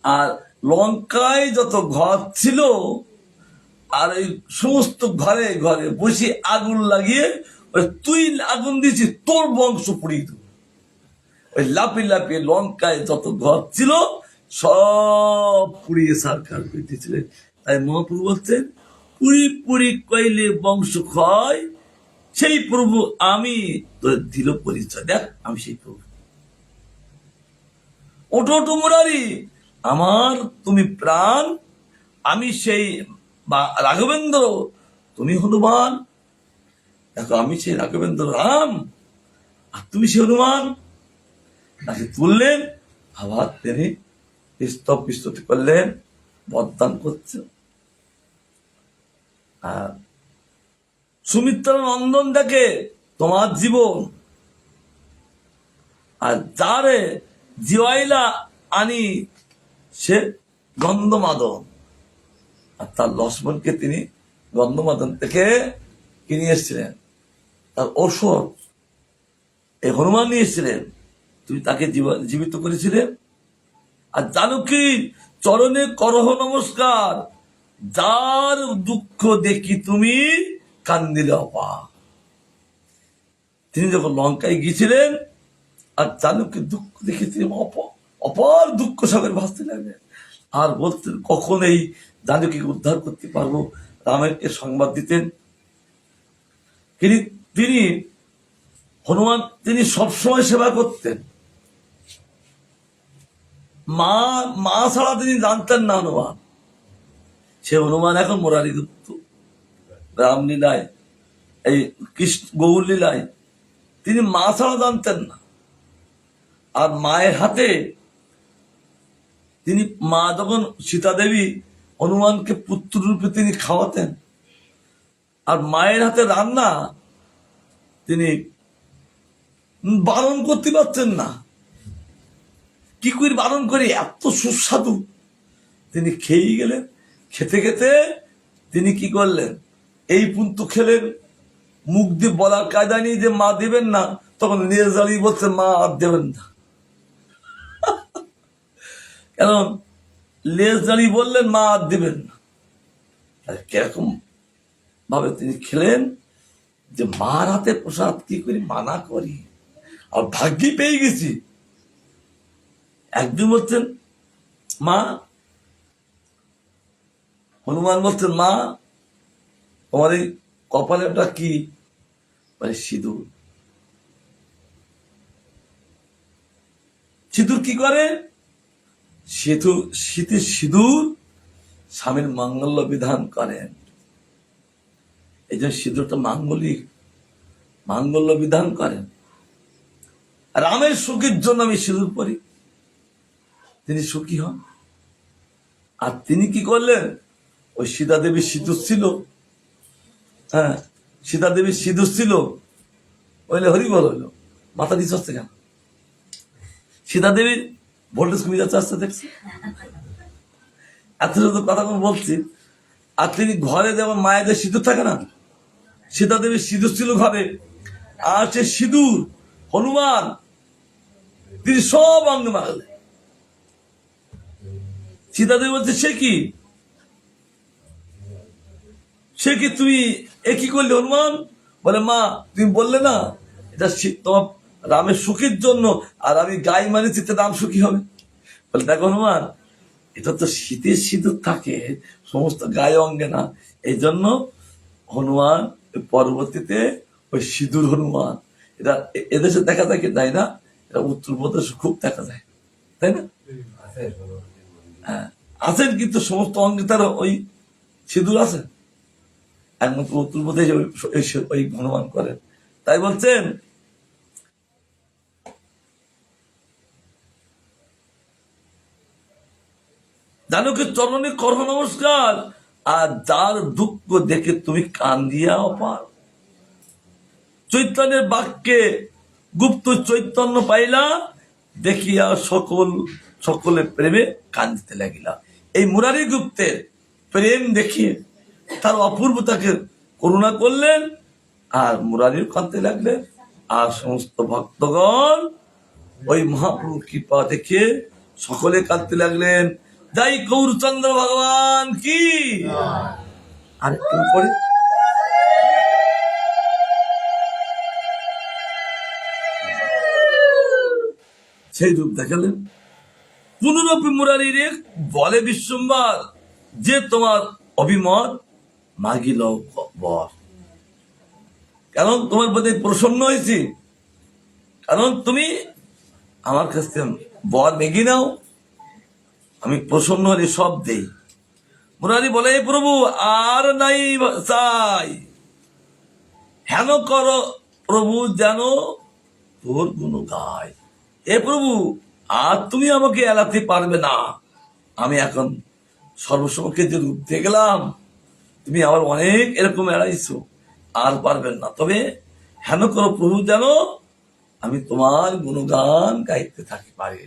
আর লঙ্কায় যত ঘর ছিল, আর এই সমস্ত ঘরে ঘরে বসে আগুন লাগিয়ে তুই আগুন দিয়েছিস, তোর বংশ পুড়িয়ে দেব। ওই লাফিয়ে লাফিয়ে লঙ্কায় যত ঘর ছিল সব পুড়িয়ে সারখার করে দিয়েছিলেন। তাই মহাপ্রভু বলছেন, পুরি পুরি কইলে বংশ ক্ষয়, সেই প্রভু আমি তোর দিল পরিচয়, দেখ আমি সেই প্রভু। ওঠো ওঠো মুরারি, আমার তুমি প্রাণ, আমি সেই রাঘবেন্দ্র, তুমি হনুমান। দেখো আমি সেই রাঘবেন্দ্র রাম, আর তুমি সেই হনুমান। তাকে তুললেন, আবার তিনি স্তবস্ততি করলেন, বরদান করছে। আর সুমিত্রা নন্দন দেখে তোমার জীবন, আর যারে জিওয়াইলা আনি সে গন্ধমাদন। আর তার লক্ষ্মণকে তিনি গন্ধমাদন থেকে কিনে এসেছিলেন, তার ঔষধ এই হনুমান নিয়ে এসেছিলেন, তুমি তাকে জীবিত করেছিলেন। আর জানকী চরণে করহ নমস্কার, যার দুঃখ দেখি তুমি কান্দিলে অপার। তিনি যখন লঙ্কায় গিয়েছিলেন আর জানকীর দুঃখ দেখে তিনি অপার দুঃখ সাগরে ভাসতে লাগলেন। আর বলতেন কখন এই জানকীকে উদ্ধার করতে পারবো, রামেরকে সংবাদ দিতেন। তিনি হনুমান তিনি সবসময় সেবা করতেন। মা ছাড়া তিনি জানতেন না হনুমান। সে হনুমান এখন মুরারি গুপ্ত রামলীলায়, এই কৃষ্ণ গৌর লীলায় তিনি মা ছাড়া জানতেন না। আর মায়ের হাতে তিনি, মা যখন সীতা দেবী হনুমানকে পুত্র রূপে তিনি খাওয়াতেন, আর মায়ের হাতে রান্না তিনি বারণ করতে পারছেন না। কি করে বারণ করে, এত সুস্বাদু। তিনি খেয়েই গেলেন। খেতে খেতে তিনি কি করলেন, এই পুন্তু খেলেন, মুখ দিয়ে বলার কায়দা নেই যে মা দেবেন না, তখন লেজ দাঁড়িয়ে বলছে মা আর দেবেন না। কারণ লেজ দাঁড়িয়ে বললেন মা আর দেবেন না। কিরকম ভাবে তিনি খেলেন যে মার হাতে প্রসাদ কি করি মানা করি, আর ভাগ্যে পেয়ে গেছি। একদিন বলছেন মা, হনুমান বলছেন মা তোমার এই কপালে ওটা কি, মানে সিঁদুর। সিঁদুর কি করে, শীতের সিঁদুর স্বামীর মাঙ্গল্য বিধান করেন। এই জন্য সিঁদুরটা মাঙ্গল্য বিধান করেন। রামের সুখের জন্য আমি সিঁদুর পরি, তিনি সুখী হন। আর তিনি কি করলেন, ওই সীতা দেবীর সিঁদুর ছিল, হ্যাঁ সীতা দেবীর সিঁদুর ছিল, ওইলে হরিবল হইল, মাথা নিচে হচ্ছে কেন? সীতা দেবীর ভোল্টেজ কমে যাচ্ছে আসতে দেখছি, এত যত কথা বলছি। আর তিনি ঘরে যেমন মায়েদের সিঁদুর থাকে না, সীতা দেবীর সিঁদুর ছিল ঘরে। আর সে সিঁদুর হনুমান তিনি সব অঙ্গে মাখালেন। সীতা দেবী বলছে সে কি তুমি একই করলে হনুমান? বলে মা তুমি বললে না এটা তোমার রামের সুখের জন্য, আর আমি গাই মানেছি তো রাম সুখী হবে। বলে দেখো হনুমান, এটা তো শীতের সিঁদুর থাকে সমস্ত গায়ে অঙ্গে না, এই জন্য হনুমান পরবর্তীতে ওই সিঁদুর হনুমান, এটা এদেশে দেখা থাকে তাই না, এটা উত্তরপ্রদেশে খুব দেখা যায়, তাই না? হ্যাঁ আছেন, কিন্তু সমস্ত অঙ্গে তার ওই সিঁদুর আছে, একমাত্র উত্তরপ্রদেশে ওই হনুমান করেন। তাই বলছেন জানকী চরণে কর নমস্কার, আর যার দুঃখ দেখে তুমি কান্দিয়া অপার। চৈতন্যের বাক্যে গুপ্ত চৈতন্য পাইলা, দেখিয়া সকলে প্রেমে কান্দিতে লাগিলা। এই মুরারি গুপ্তের প্রেম দেখিয়ে তার অপূর্বতাকে করুণা করলেন, আর মুরারিও কাঁদতে লাগলেন। আর সমস্ত ভক্তগণ ওই মহাপ্রভুর কৃপা দেখে সকলে কাঁদতে লাগলেন। যাই গৌরচন্দ্র ভগবান কি। আর একটু পরে সেই রূপ দেখালেন। পুনরপি মুরারির বলে বিশ্বম্বর, যে তোমার অভিমত মাগিল বর। কারণ তোমার প্রতি প্রসন্ন হয়েছি, কারণ তুমি আমার কাছ থেকে বর মেগি নাও, আমি প্রসন্ন হলে সব দেই। মুরারি বলে, প্রভু আর নাই চাই, হেন কর প্রভু যেন তোর গুণ গায়। এ প্রভু আর তুমি আমাকে এড়াতে পারবে না, আমি এখন সর্বসমক্ষে যে রূপ দিয়ে গেলাম, তুমি আবার অনেক এরকম এড়াইছো, আর পারবেন না। তবে হেন করো প্রভু যেন আমি তোমার গুণগান গাইতে থাকি পারি।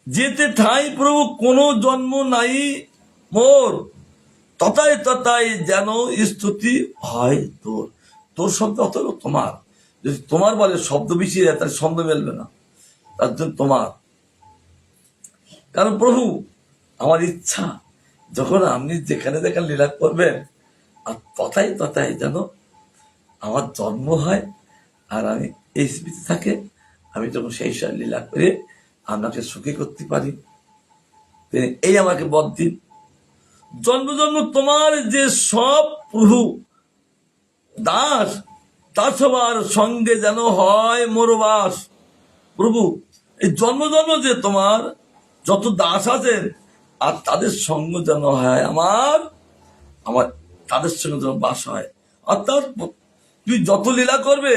যেতে ঠাই প্রভু কোনো জন্ম নাই মোর, তথায় তথায় যেন স্তুতি হয় তোর। তোর শব্দ অত তোমার, যদি তোমার বলে শব্দ বেশি যায় তার ছন্দ মেলবে না, তার জন্য তোমার। কারণ প্রভু আমার ইচ্ছা যখন আপনি যেখানে যেখানে লীলা করবেন, আর তথায় তথায় যেন আমার জন্ম হয়, আর আমি এই স্মৃতি থাকে, আমি যখন সেই সব লীলা করে আপনাকে সুখী করতে পারি। এই আমাকে বর দিন। জন্ম জন্ম তোমার যে সব প্রভু দাস, তার সবার সঙ্গে যেন হয় মোর বাস। প্রভু এই জন্ম জন্ম যে তোমার যত দাস আছেন, আর তাদের সঙ্গ যেন হয় আমার তাদের সঙ্গে যেন বাস হয়। অর্থাৎ তুই যত লীলা করবে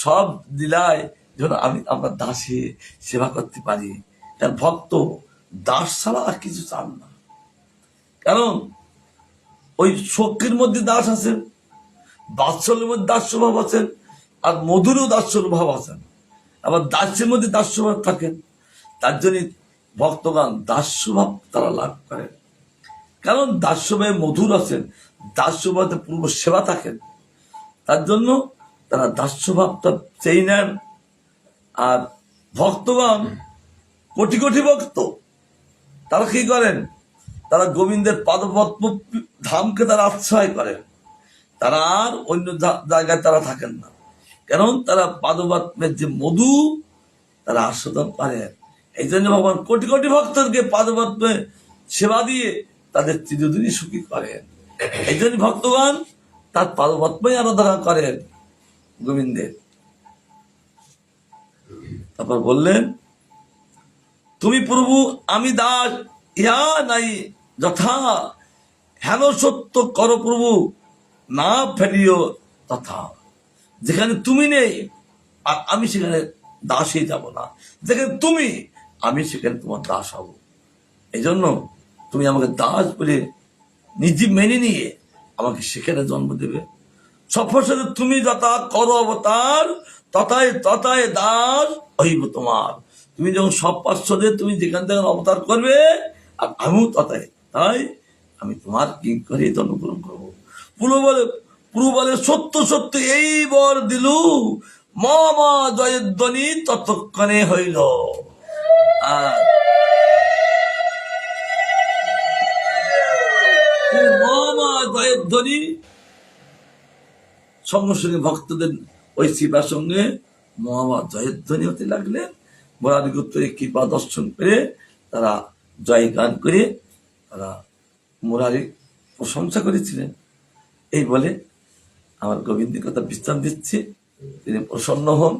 সব লীলায় যেন আমি আমার দাসে সেবা করতে পারি। তার ভক্ত দাস ছাড়া আর কিছু চান না। কারণ ওই শক্তির মধ্যে দাস আছেন, বাৎসল্যের মধ্যে দাস্যভাব আছেন, আর মধুরও দাস্যভাব আছেন, আবার দাস্যের মধ্যে দাস্যভাব থাকেন। তার জন্য ভক্তগণ দাস্যভাব তারা লাভ করেন। কারণ দাস্যভাবে মধুর আছেন, দাস্যভাবে পূর্ব সেবা থাকেন, তার জন্য তারা দাস্যভাবটা চেয়ে নেন। আর ভক্তগণ কোটি কোটি ভক্ত, তারা কি করেন, তারা গোবিন্দের পাদপদ্ম ধামকে তারা আশ্রয় করেন, তারা আর অন্য জায়গায় তারা থাকেন না। কারণ তারা পাদপদ্মের যে মধু তারা আস্বাদন করেন। এই জন্য ভগবান কোটি কোটি ভক্তকে পাদপদ্মে সেবা দিয়ে তাদের চিরদিনই সুখী করেন। এই জন্য ভক্তগণ তার পাদপদ্মই আরাধনা করেন গোবিন্দের। তারপর বললেন, তুমি প্রভু আমি দাস, ইহা নাই যথা, হেন সত্য কর প্রভু না ফেলিও তথা। যেখানে তুমি নেই আর আমি সেখানে দাসই যাব না, যেখানে তুমি আমি সেখানে তোমার দাস হব। এই জন্য তুমি আমাকে দাস বলে নিজে মেনে নিয়ে আমাকে সেখানে জন্ম দেবে। সফরে তুমি যথা করো অবতার, তথায় তথায় দাস হইব তোমার। তুমি যখন সব পার্শ্বদে তুমি যেখান থেকে অবতার করবে, আর আমিও তথায়, তাই আমি তোমার কি করে জন্মগ্রহণ করবো। পুরো বলে সত্য সত্য এই বর দিলু, মা জয়ধ্বনি ততক্ষণে হইল। আর মা জয়ধ্বনি সঙ্গে সঙ্গে ভক্তদের ওই শিবার সঙ্গে মহাবাদ জয়ধ্বনি হতে লাগলেন। মুরারিগুপ্তের কৃপা দর্শন করে তারা জয় গান করে তারা মুরারির প্রশংসা করেছিলেন। এই বলে আমার গোবিন্দের কথা বিশ্রাম দিচ্ছে, তিনি প্রসন্ন হন।